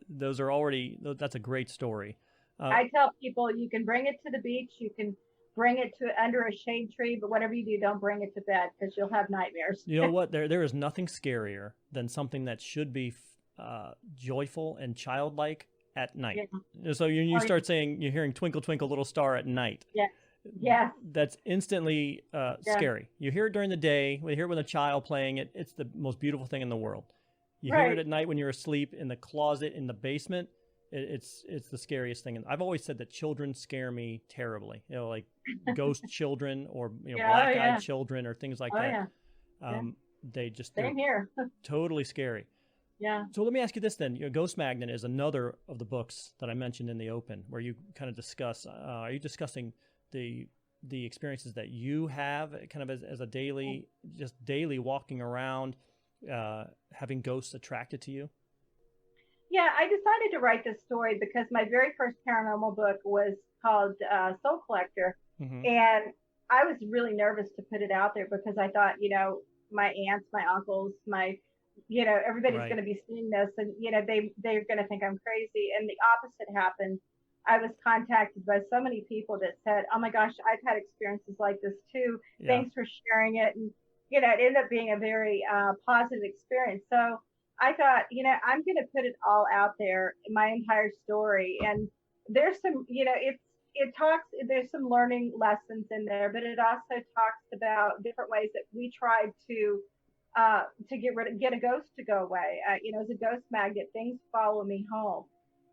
Those are already. That's a great story. I tell people you can bring it to the beach. You can bring it to under a shade tree, but whatever you do, don't bring it to bed because you'll have nightmares. You know what? There is nothing scarier than something that should be joyful and childlike at night. Yeah. So you start saying you're hearing Twinkle Twinkle Little Star at night. Yeah. That's instantly scary. You hear it during the day. We hear it with a child playing it. It's the most beautiful thing in the world. You hear it at night when you're asleep in the closet in the basement. It's the scariest thing. And I've always said that children scare me terribly. Like ghost children or black-eyed children or things like that. They just same here. Totally scary. Yeah. So let me ask you this then. Ghost Magnet is another of the books that I mentioned in the open, where you kind of discuss. Are you discussing the experiences that you have, kind of as a daily walking around, having ghosts attracted to you? Yeah, I decided to write this story because my very first paranormal book was called Soul Collector, and I was really nervous to put it out there because I thought, my aunts, my uncles, everybody's going to be seeing this, and they're going to think I'm crazy. And the opposite happened. I was contacted by so many people that said, "Oh my gosh, I've had experiences like this too. Thanks for sharing it." And it ended up being a very positive experience. So I thought, I'm going to put it all out there, my entire story. And there's some, it talks, there's some learning lessons in there, but it also talks about different ways that we tried to get a ghost to go away. As a ghost magnet, things follow me home,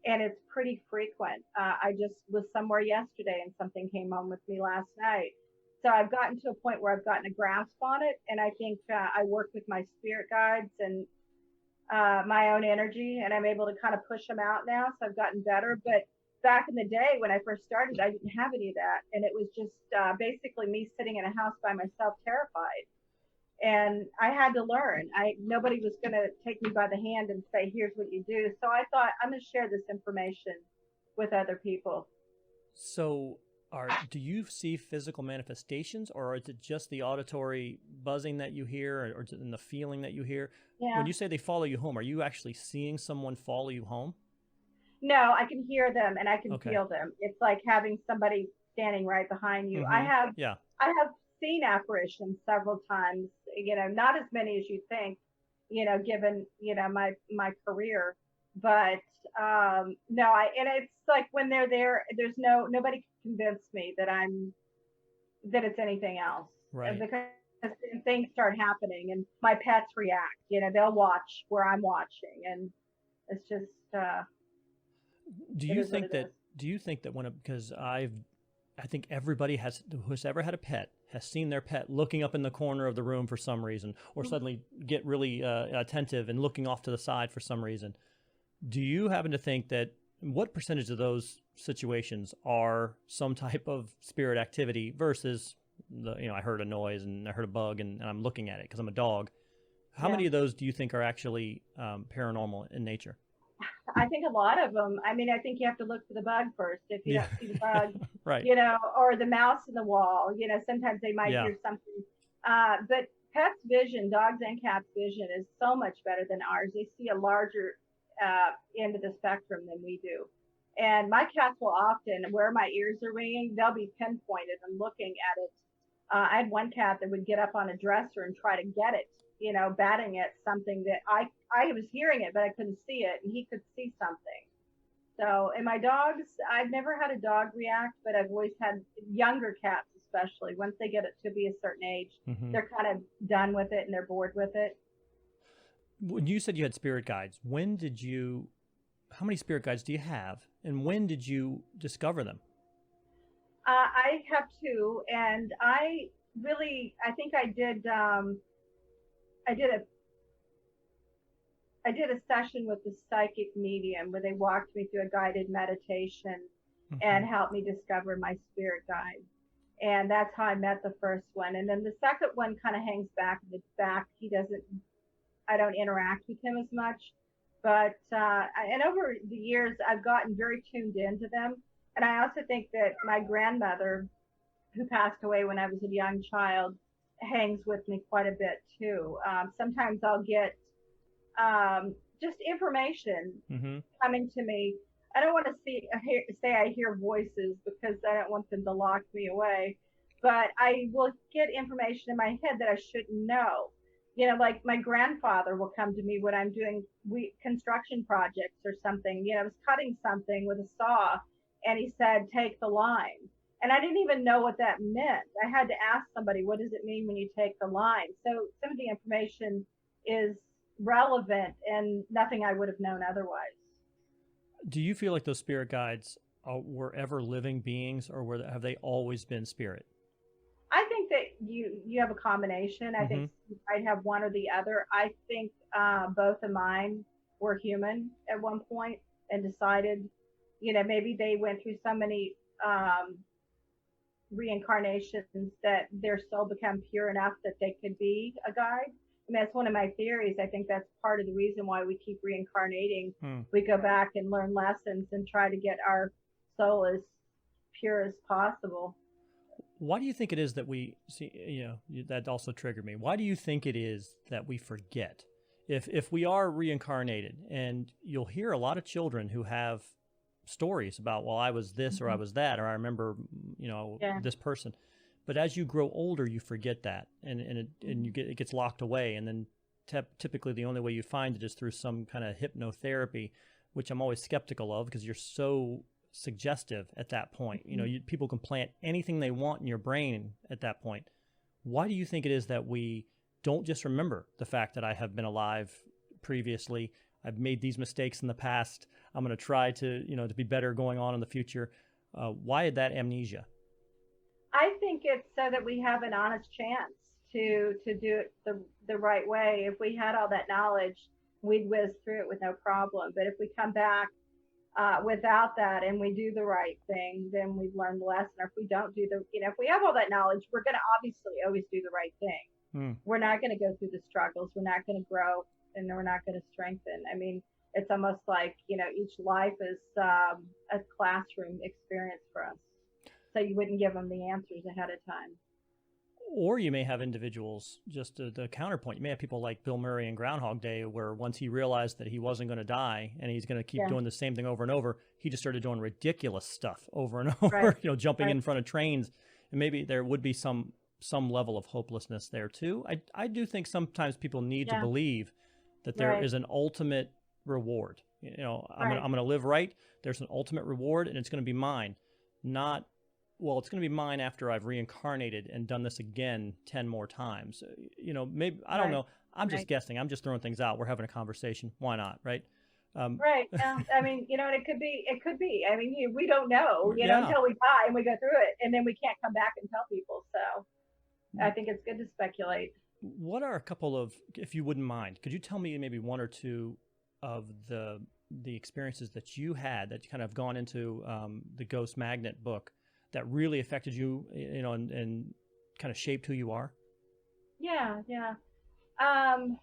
and it's pretty frequent. I just was somewhere yesterday and something came home with me last night. So I've gotten to a point where I've gotten a grasp on it, and I think I work with my spirit guides and my own energy, and I'm able to kind of push them out now. So I've gotten better. But back in the day when I first started, I didn't have any of that, and it was just basically me sitting in a house by myself, terrified. And I had to learn. Nobody was going to take me by the hand and say, here's what you do. So I thought, I'm going to share this information with other people. So do you see physical manifestations, or is it just the auditory buzzing that you hear, or in the feeling that you hear? Yeah. When you say they follow you home, are you actually seeing someone follow you home? No, I can hear them and I can feel them. It's like having somebody standing right behind you. Mm-hmm. I have seen apparitions several times, not as many as you think, given, my career, but, no, and it's like when they're there, nobody can convince me that it's anything else. Right. Because things start happening and my pets react, they'll watch where I'm watching, and it's just, do you think that because I think everybody who's ever had a pet has seen their pet looking up in the corner of the room for some reason, or suddenly get really attentive and looking off to the side for some reason. Do you happen to think that what percentage of those situations are some type of spirit activity versus I heard a noise and I heard a bug and I'm looking at it because I'm a dog? How many of those do you think are actually paranormal in nature? I think a lot of them. I mean, I think you have to look for the bug first. If you don't see the bug, right. Or the mouse in the wall, sometimes they might hear something. But pets' vision, dogs and cats' vision, is so much better than ours. They see a larger end of the spectrum than we do. And my cats will often, where my ears are ringing, they'll be pinpointed and looking at it. I had one cat that would get up on a dresser and try to get it, batting at something that I was hearing it, but I couldn't see it, and he could see something. So, and my dogs, I've never had a dog react, but I've always had younger cats, especially once they get it to be a certain age, they're kind of done with it and they're bored with it. When you said you had spirit guides, how many spirit guides do you have, and when did you discover them? I have two, and I think I did a session with the psychic medium where they walked me through a guided meditation and helped me discover my spirit guide. And that's how I met the first one. And then the second one kind of hangs back in the back. I don't interact with him as much. But, and over the years, I've gotten very tuned into them. And I also think that my grandmother, who passed away when I was a young child, hangs with me quite a bit too. Sometimes I'll get just information coming to me. I don't want to say I hear voices because I don't want them to lock me away, but I will get information in my head that I shouldn't know. Like my grandfather will come to me when I'm doing construction projects or something. I was cutting something with a saw, and he said, "Take the line." And I didn't even know what that meant. I had to ask somebody, what does it mean when you take the line? So some of the information is relevant and nothing I would have known otherwise. Do you feel like those spirit guides were ever living beings, or have they always been spirit? I think that you have a combination. I think you might have one or the other. I think both of mine were human at one point and decided, maybe they went through so many reincarnations that their soul become pure enough that they could be a guide. And that's one of my theories. I think that's part of the reason why we keep reincarnating. We go back and learn lessons and try to get our soul as pure as possible. Why do you think it is that we see, that also triggered me. Why do you think it is that we forget? If we are reincarnated, and you'll hear a lot of children who have stories about, well, I was this or I was that, or I remember, this person. But as you grow older, you forget that, and it gets locked away, and then typically the only way you find it is through some kind of hypnotherapy, which I'm always skeptical of because you're so suggestive at that point. People can plant anything they want in your brain at that point. Why do you think it is that we don't just remember the fact that I have been alive previously? I've made these mistakes in the past. I'm going to try to, to be better going on in the future. Why that amnesia? I think it's so that we have an honest chance to do it the right way. If we had all that knowledge, we'd whiz through it with no problem. But if we come back without that and we do the right thing, then we've learned the lesson. Or if we don't do if we have all that knowledge, we're going to obviously always do the right thing. We're not going to go through the struggles. We're not going to grow, and we're not going to strengthen. I mean, it's almost like, each life is a classroom experience for us. So you wouldn't give them the answers ahead of time. Or you may have individuals, just the counterpoint, you may have people like Bill Murray in Groundhog Day, where once he realized that he wasn't going to die and he's going to keep doing the same thing over and over, he just started doing ridiculous stuff over and over, jumping in front of trains. And maybe there would be some level of hopelessness there too. I do think sometimes people need to believe that there is an ultimate reward. I'm going to live right. There's an ultimate reward, and it's going to be mine. Not, well, it's going to be mine after I've reincarnated and done this again 10 more times. Maybe, I don't know. I'm just guessing. I'm just throwing things out. We're having a conversation. Why not? Right. Right. I mean, and it could be. I mean, we don't know, until we die and we go through it, and then we can't come back and tell people. So I think it's good to speculate. What are a couple of, if you wouldn't mind, could you tell me maybe one or two of the experiences that you had that kind of gone into the Ghost Magnet book that really affected you, and kind of shaped who you are? Yeah. Oh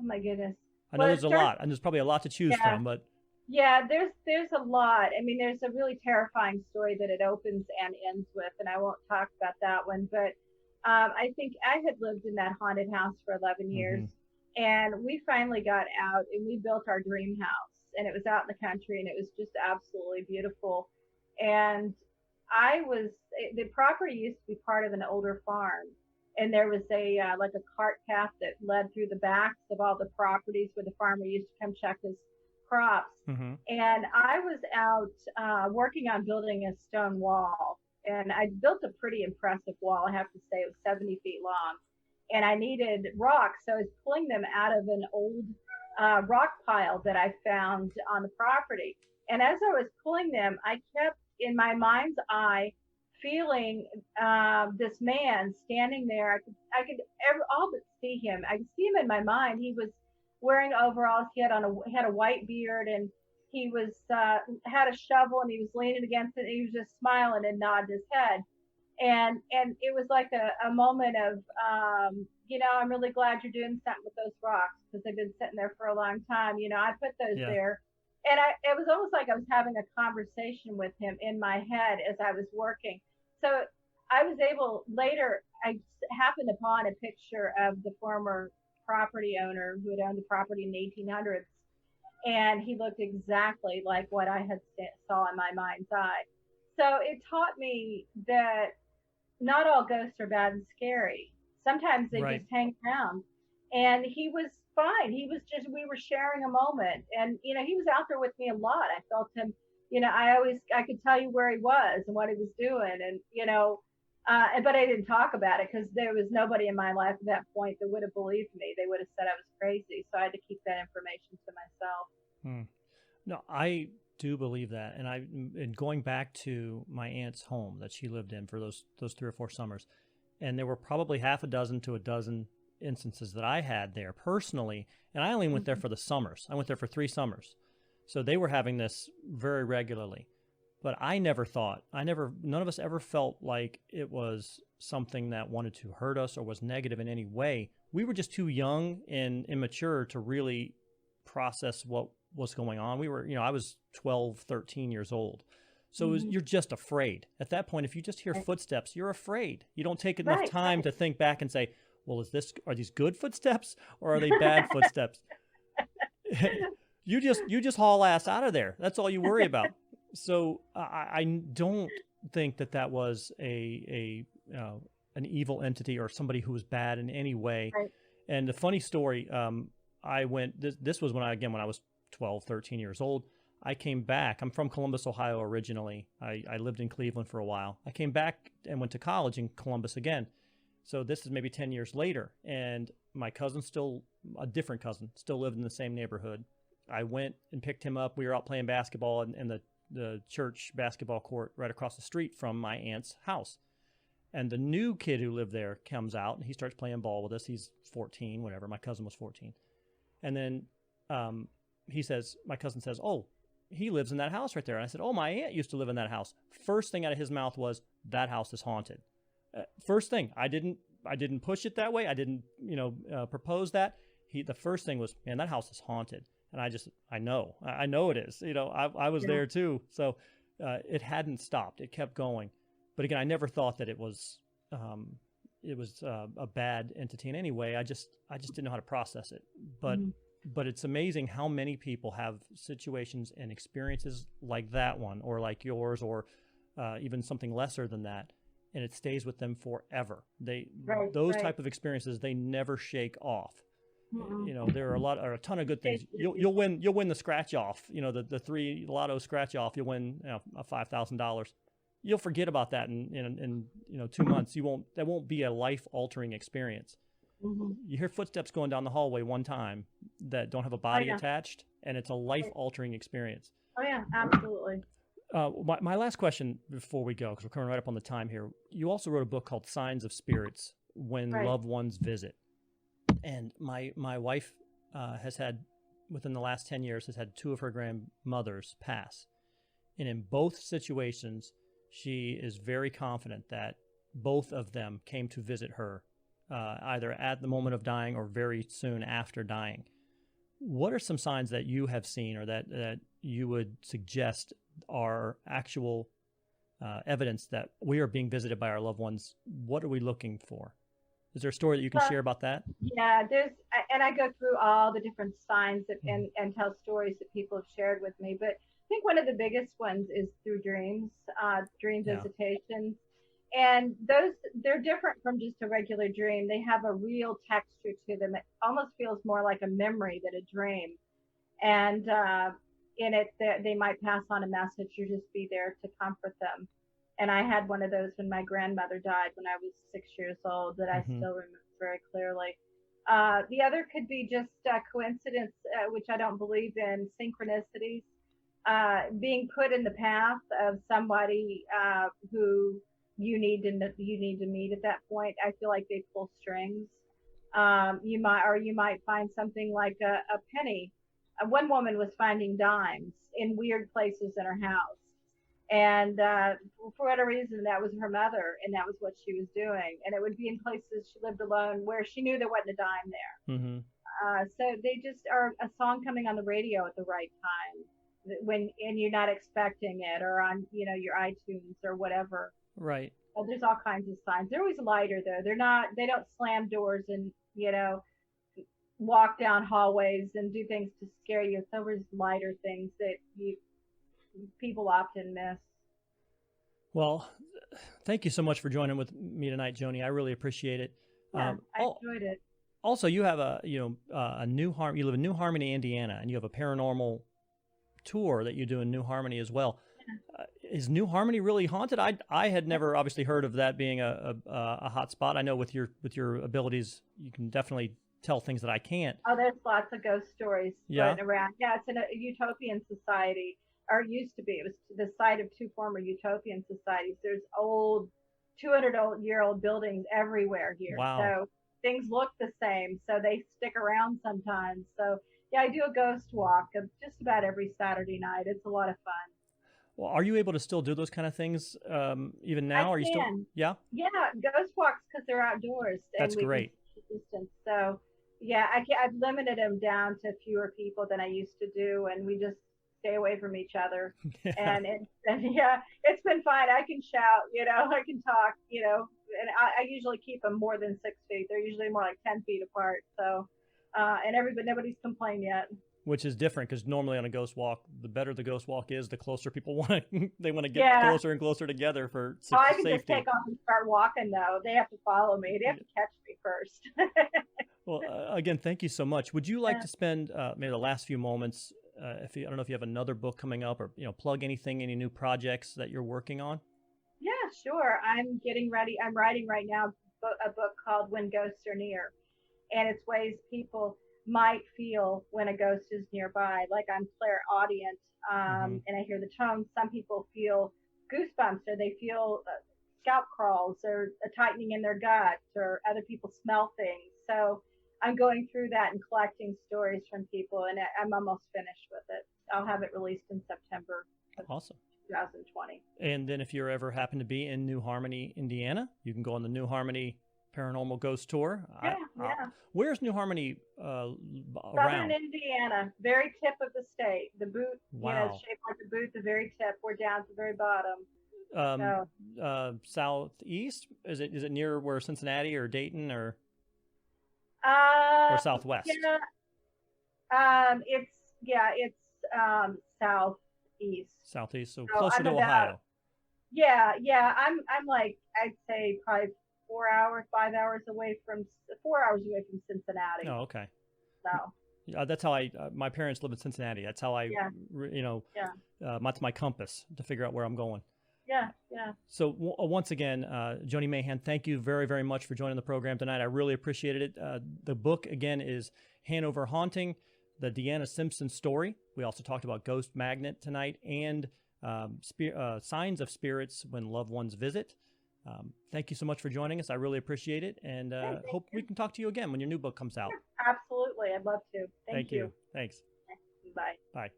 my goodness. I know there's a lot, and there's probably a lot to choose from, but yeah, there's a lot. I mean, there's a really terrifying story that it opens and ends with, and I won't talk about that one, but I think I had lived in that haunted house for 11 years, and we finally got out and we built our dream house, and it was out in the country, and it was just absolutely beautiful. And the property used to be part of an older farm, and there was like a cart path that led through the backs of all the properties where the farmer used to come check his crops. And I was out working on building a stone wall, and I built a pretty impressive wall. I have to say, it was 70 feet long, and I needed rocks, so I was pulling them out of an old rock pile that I found on the property. And as I was pulling them, I kept in my mind's eye feeling this man standing there. I could all but see him. I could see him in my mind. He was wearing overalls. He had a white beard, and he was had a shovel, and he was leaning against it. And he was just smiling and nodding his head. And it was like a moment of I'm really glad you're doing something with those rocks, because they've been sitting there for a long time. I put those there. And it was almost like I was having a conversation with him in my head as I was working. So I was able, later, I happened upon a picture of the former property owner who had owned the property in the 1800s. And he looked exactly like what I had saw in my mind's eye. So it taught me that not all ghosts are bad and scary. Sometimes they just hang around. And he was fine. We were sharing a moment, and he was out there with me a lot. I felt him, I could tell you where he was and what he was doing, and but I didn't talk about it because there was nobody in my life at that point that would have believed me. They would have said I was crazy, so I had to keep that information to myself. No, I do believe that, and going back to my aunt's home that she lived in for those 3 or 4 summers, and there were probably half a dozen to a dozen instances that I had there personally, and I only went there for the summers. I went there for 3 summers. So they were having this very regularly. But I never thought, none of us ever felt like it was something that wanted to hurt us or was negative in any way. We were just too young and immature to really process what was going on. We were, I was 12, 13 years old. So you're just afraid. At that point, if you just hear footsteps, you're afraid. You don't take enough time to think back and say, well, are these good footsteps or are they bad footsteps? You just haul ass out of there. That's all you worry about. So I don't think that was an evil entity or somebody who was bad in any way. And the funny story, I went, this was when I was 12, 13 years old. I came back. I'm from Columbus, Ohio originally. I lived in Cleveland for a while. I came back and went to college in Columbus again. So this is maybe 10 years later. And my cousin, a different cousin, still lived in the same neighborhood. I went and picked him up. We were out playing basketball in the church basketball court right across the street from my aunt's house. And the new kid who lived there comes out and he starts playing ball with us. He's 14, whatever. My cousin was 14. And then my cousin says, oh, he lives in that house right there. And I said, oh, my aunt used to live in that house. First thing out of his mouth was, that house is haunted. First thing, I didn't push it that way. I didn't, propose that. The first thing was, man, that house is haunted. And I know it is. I was there too. So it hadn't stopped. It kept going. But again, I never thought that it was a bad entity in any way. I just didn't know how to process it. But it's amazing how many people have situations and experiences like that one, or like yours, or even something lesser than that, and it stays with them forever. Those type of experiences, they never shake off. There are a ton of good things. You'll win the scratch off. The 3 lotto scratch off. You'll win a $5,000. You'll forget about that in 2 months. That won't be a life altering experience. You hear footsteps going down the hallway one time that don't have a body attached, and it's a life altering experience. Oh yeah, absolutely. My last question before we go, because we're coming right up on the time here. You also wrote a book called Signs of Spirits When Loved Ones Visit. And my wife has had, within the last 10 years, has had 2 of her grandmothers pass. And in both situations, she is very confident that both of them came to visit her, either at the moment of dying or very soon after dying. What are some signs that you have seen, or that you would suggest are actual evidence that we are being visited by our loved ones? What are we looking for? Is there a story that you can share about that? Yeah, and I go through all the different signs and tell stories that people have shared with me. But I think one of the biggest ones is through dreams, dream visitations. And they're different from just a regular dream. They have a real texture to them. It almost feels more like a memory than a dream. And in it, they might pass on a message or just be there to comfort them. And I had one of those when my grandmother died when I was 6 years old that I still remember very clearly. The other could be just coincidence, which I don't believe in, synchronicities, being put in the path of somebody who you need to meet at that point. I feel like they pull strings. You might find something like a penny. One woman was finding dimes in weird places in her house. And for whatever reason, that was her mother, and that was what she was doing. And it would be in places she lived alone where she knew there wasn't a dime there. So they just are a song coming on the radio at the right time and you're not expecting it, or on your iTunes or whatever. Right. There's all kinds of signs. They're always lighter though. They don't slam doors and walk down hallways and do things to scare you. It's always lighter things that people often miss. Well, thank you so much for joining with me tonight, Joni. I really appreciate it. Yeah, I enjoyed it. Also, you have you live in New Harmony, Indiana, and you have a paranormal tour that you do in New Harmony as well. Is New Harmony really haunted? I had never obviously heard of that being a hot spot. I know with your abilities, you can definitely tell things that I can't. Oh, there's lots of ghost stories floating around. Yeah, it's a utopian society. Or used to be. It was the site of 2 former utopian societies. There's old, 200-year-old buildings everywhere here. Wow. So things look the same. So they stick around sometimes. So yeah, I do a ghost walk just about every Saturday night. It's a lot of fun. Well, are you able to still do those kind of things even now? Are you still? Yeah. Yeah, ghost walks because they're outdoors. That's great. Distance. So yeah, I've limited them down to fewer people than I used to do, and we just stay away from each other. And it's been fine. I can shout, I can talk, and I usually keep them more than 6 feet. They're usually more like 10 feet apart. So, and nobody's complained yet. Which is different because normally on a ghost walk, the better the ghost walk is, the closer people want to get closer and closer together for safety. I can just take off and start walking though. They have to follow me. They have to catch me first. Well, again, thank you so much. Would you like Yeah. to spend maybe the last few moments, I don't know if you have another book coming up, or plug anything, any new projects that you're working on? Yeah, sure. I'm getting ready. I'm writing right now a book called When Ghosts Are Near, and it's ways people might feel when a ghost is nearby. Like I'm clairaudient, Hmm. and I hear the tones. Some people feel goosebumps, or they feel scalp crawls, or a tightening in their gut, or other people smell things. So I'm going through that and collecting stories from people, and I'm almost finished with it. I'll have it released in September of Awesome. 2020. And then if you're ever happen to be in New Harmony, Indiana, you can go on the New Harmony Paranormal Ghost Tour. Yeah, yeah. Where's New Harmony Southern around? Indiana, very tip of the state. The boot, Wow. shaped like a boot, the very tip. We're down to the very bottom. Um, So, southeast? Is it near where Cincinnati or Dayton or southwest? yeah, it's southeast. Southeast, so So closer I'm to about, Ohio. yeah. I'm like, I'd say probably 4 hours, 5 hours away from 4 hours away from Cincinnati. Oh, okay. So That's how my parents live in Cincinnati. That's how yeah, that's my compass to figure out where I'm going. yeah. So once again, Joni Mayhan, thank you very, very much for joining the program tonight. I really appreciated it. The book, again, is Hanover Haunting, the Deanna Simpson story. We also talked about Ghost Magnet tonight, and Signs of Spirits When Loved Ones Visit. Thank you so much for joining us. I really appreciate it, and hope we can talk to you again when your new book comes out. Absolutely. I'd love to. Thank you. Thanks. Bye. Bye.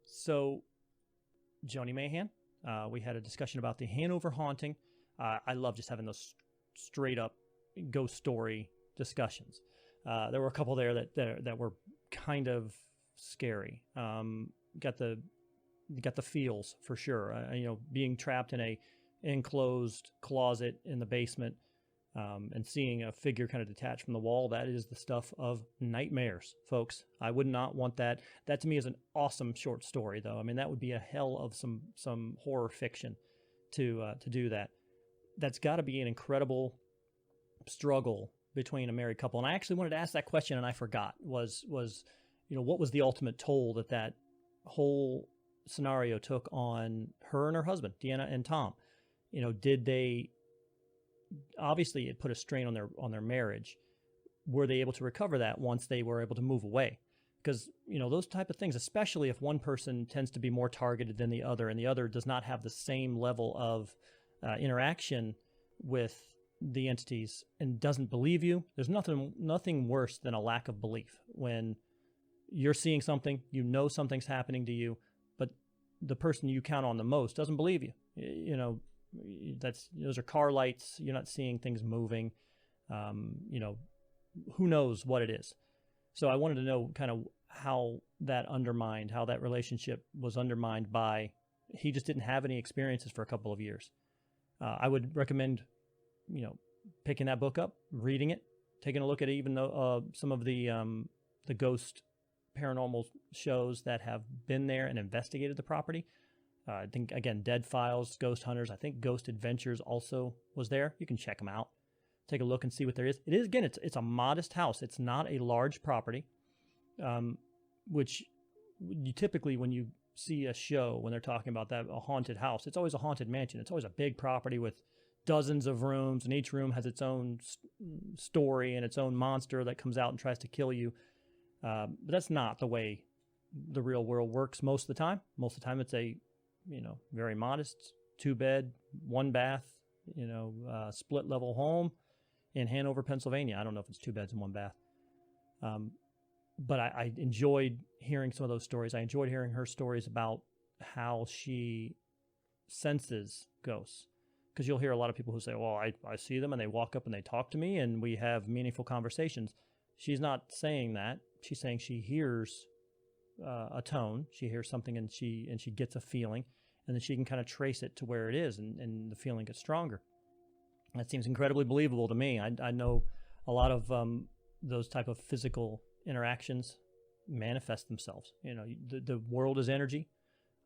So, Joni Mayhan, we had a discussion about the Hanover Haunting. I love just having those straight up ghost story discussions. There were a couple there that were kind of scary. Got the feels for sure. Being trapped in a enclosed closet in the basement, and seeing a figure kind of detached from the wall, that is the stuff of nightmares, folks. I would not want that. That to me is an awesome short story, though. I mean, that would be a hell of some horror fiction to do that. That's got to be an incredible struggle between a married couple. And I actually wanted to ask that question, and I forgot. Was what was the ultimate toll that whole scenario took on her and her husband, Deanna and Tom? Did they, obviously it put a strain on their marriage. Were they able to recover that once they were able to move away? Because, those type of things, especially if one person tends to be more targeted than the other, and the other does not have the same level of interaction with the entities and doesn't believe you, there's nothing worse than a lack of belief. When you're seeing something, something's happening to you, but the person you count on the most doesn't believe you. Those are car lights. You're not seeing things moving. Who knows what it is? So I wanted to know kind of how that relationship was undermined by, he just didn't have any experiences for a couple of years. I would recommend, picking that book up, reading it, taking a look at it, even though some of the ghost paranormal shows that have been there and investigated the property. I think, again, Dead Files, Ghost Hunters. I think Ghost Adventures also was there. You can check them out. Take a look and see what there is. It is, again, it's a modest house. It's not a large property, which you typically, when you see a show, when they're talking about that, a haunted house, it's always a haunted mansion. It's always a big property with dozens of rooms, and each room has its own story and its own monster that comes out and tries to kill you. But that's not the way the real world works most of the time. Most of the time it's a very modest 2-bed, 1-bath, split level home in Hanover, Pennsylvania. I don't know if it's 2 beds and 1 bath. But I enjoyed hearing some of those stories. I enjoyed hearing her stories about how she senses ghosts. Because you'll hear a lot of people who say, well, I see them and they walk up and they talk to me and we have meaningful conversations. She's not saying that. She's saying she hears a tone. She hears something and she gets a feeling, and then she can kind of trace it to where it is, and the feeling gets stronger. That seems incredibly believable to me. I know a lot of those type of physical interactions manifest themselves. The world is energy.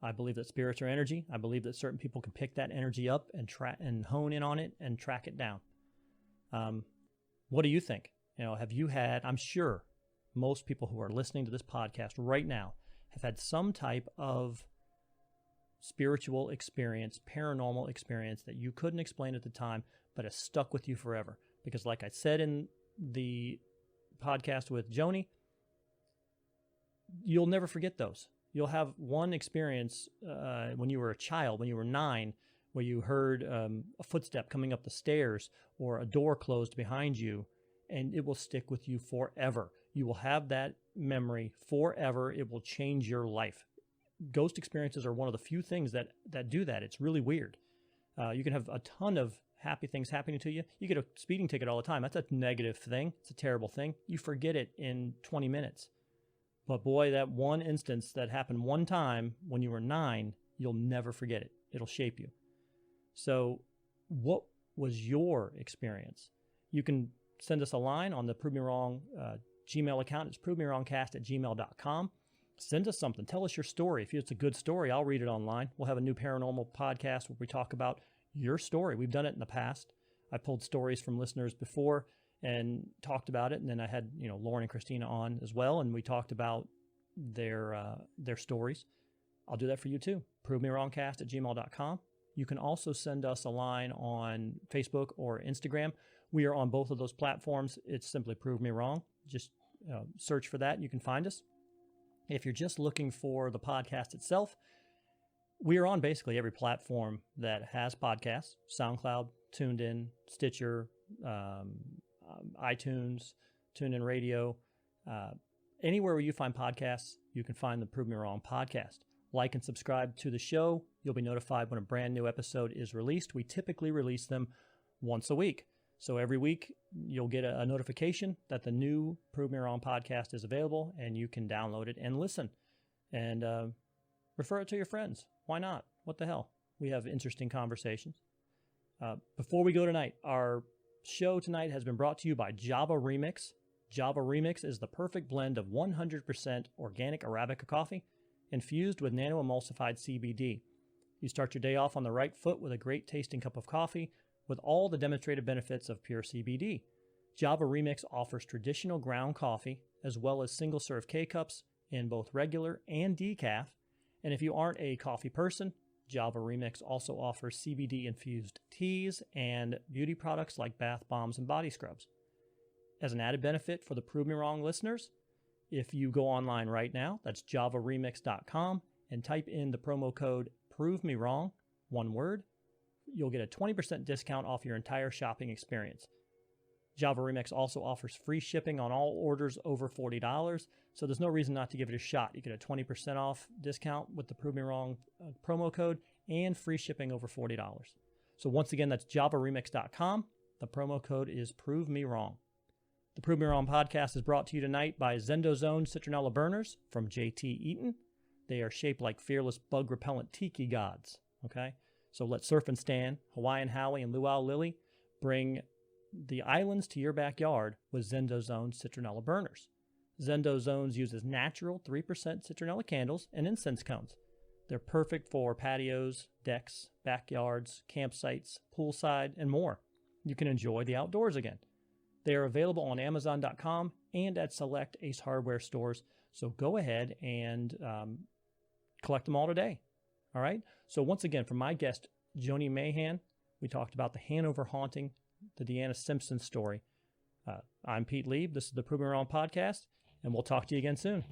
I believe that spirits are energy. I believe that certain people can pick that energy up and hone in on it and track it down. What do you think? have you had, I'm sure most people who are listening to this podcast right now have had some type of spiritual experience, paranormal experience that you couldn't explain at the time, but has stuck with you forever. Because like I said in the podcast with Joni, you'll never forget those. You'll have one experience when you were a child, when you were 9, where you heard a footstep coming up the stairs or a door closed behind you, and it will stick with you forever. You will have that memory forever. It will change your life. Ghost experiences are one of the few things that do that. It's really weird. You can have a ton of happy things happening to you. You get a speeding ticket all the time. That's a negative thing. It's a terrible thing. You forget it in 20 minutes. But boy, that one instance that happened one time when you were 9, you'll never forget it. It'll shape you. So what was your experience? You can send us a line on the Prove Me Wrong Gmail account. It's provemewrongcast@gmail.com. Send us something. Tell us your story. If it's a good story, I'll read it online. We'll have a new paranormal podcast where we talk about your story. We've done it in the past. I pulled stories from listeners before and talked about it. And then I had, Lauren and Christina on as well. And we talked about their stories. I'll do that for you too. provemewrongcast@gmail.com. You can also send us a line on Facebook or Instagram. We are on both of those platforms. It's simply Prove Me Wrong. Just search for that and you can find us. If you're just looking for the podcast itself, we are on basically every platform that has podcasts: SoundCloud, TuneIn, Stitcher, iTunes, Tunein Radio. Anywhere where you find podcasts, you can find the Prove Me Wrong podcast. Like and subscribe to the show. You'll be notified when a brand new episode is released. We typically release them once a week. So every week, you'll get a notification that the new Prove Me Wrong podcast is available, and you can download it and listen. And refer it to your friends. Why not? What the hell? We have interesting conversations. Before we go tonight, our show tonight has been brought to you by Java Remix. Java Remix is the perfect blend of 100% organic Arabica coffee infused with nano-emulsified CBD. You start your day off on the right foot with a great tasting cup of coffee with all the demonstrated benefits of pure CBD. Java Remix offers traditional ground coffee as well as single-serve K-cups in both regular and decaf. And if you aren't a coffee person, Java Remix also offers CBD-infused teas and beauty products like bath bombs and body scrubs. As an added benefit for the Prove Me Wrong listeners, if you go online right now, that's javaremix.com, and type in the promo code Prove Me Wrong, one word, you'll get a 20% discount off your entire shopping experience. Java Remix also offers free shipping on all orders over $40, so there's no reason not to give it a shot. You get a 20% off discount with the Prove Me Wrong promo code and free shipping over $40. So once again, that's javaremix.com. The promo code is Prove Me Wrong. The Prove Me Wrong podcast is brought to you tonight by ZendoZones citronella burners from JT Eaton. They are shaped like fearless bug-repellent tiki gods, okay? So let Surf and Stan, Hawaiian Howie, and Luau Lily bring the islands to your backyard with ZendoZones citronella burners. ZendoZones uses natural 3% citronella candles and incense cones. They're perfect for patios, decks, backyards, campsites, poolside, and more. You can enjoy the outdoors again. They are available on Amazon.com and at select Ace Hardware stores. So go ahead and collect them all today. All right? So once again, for my guest, Joni Mayhan, we talked about the Hanover Haunting, the Deanna Simpson story. I'm Pete Lieb. This is the Prove Me Wrong podcast, and we'll talk to you again soon.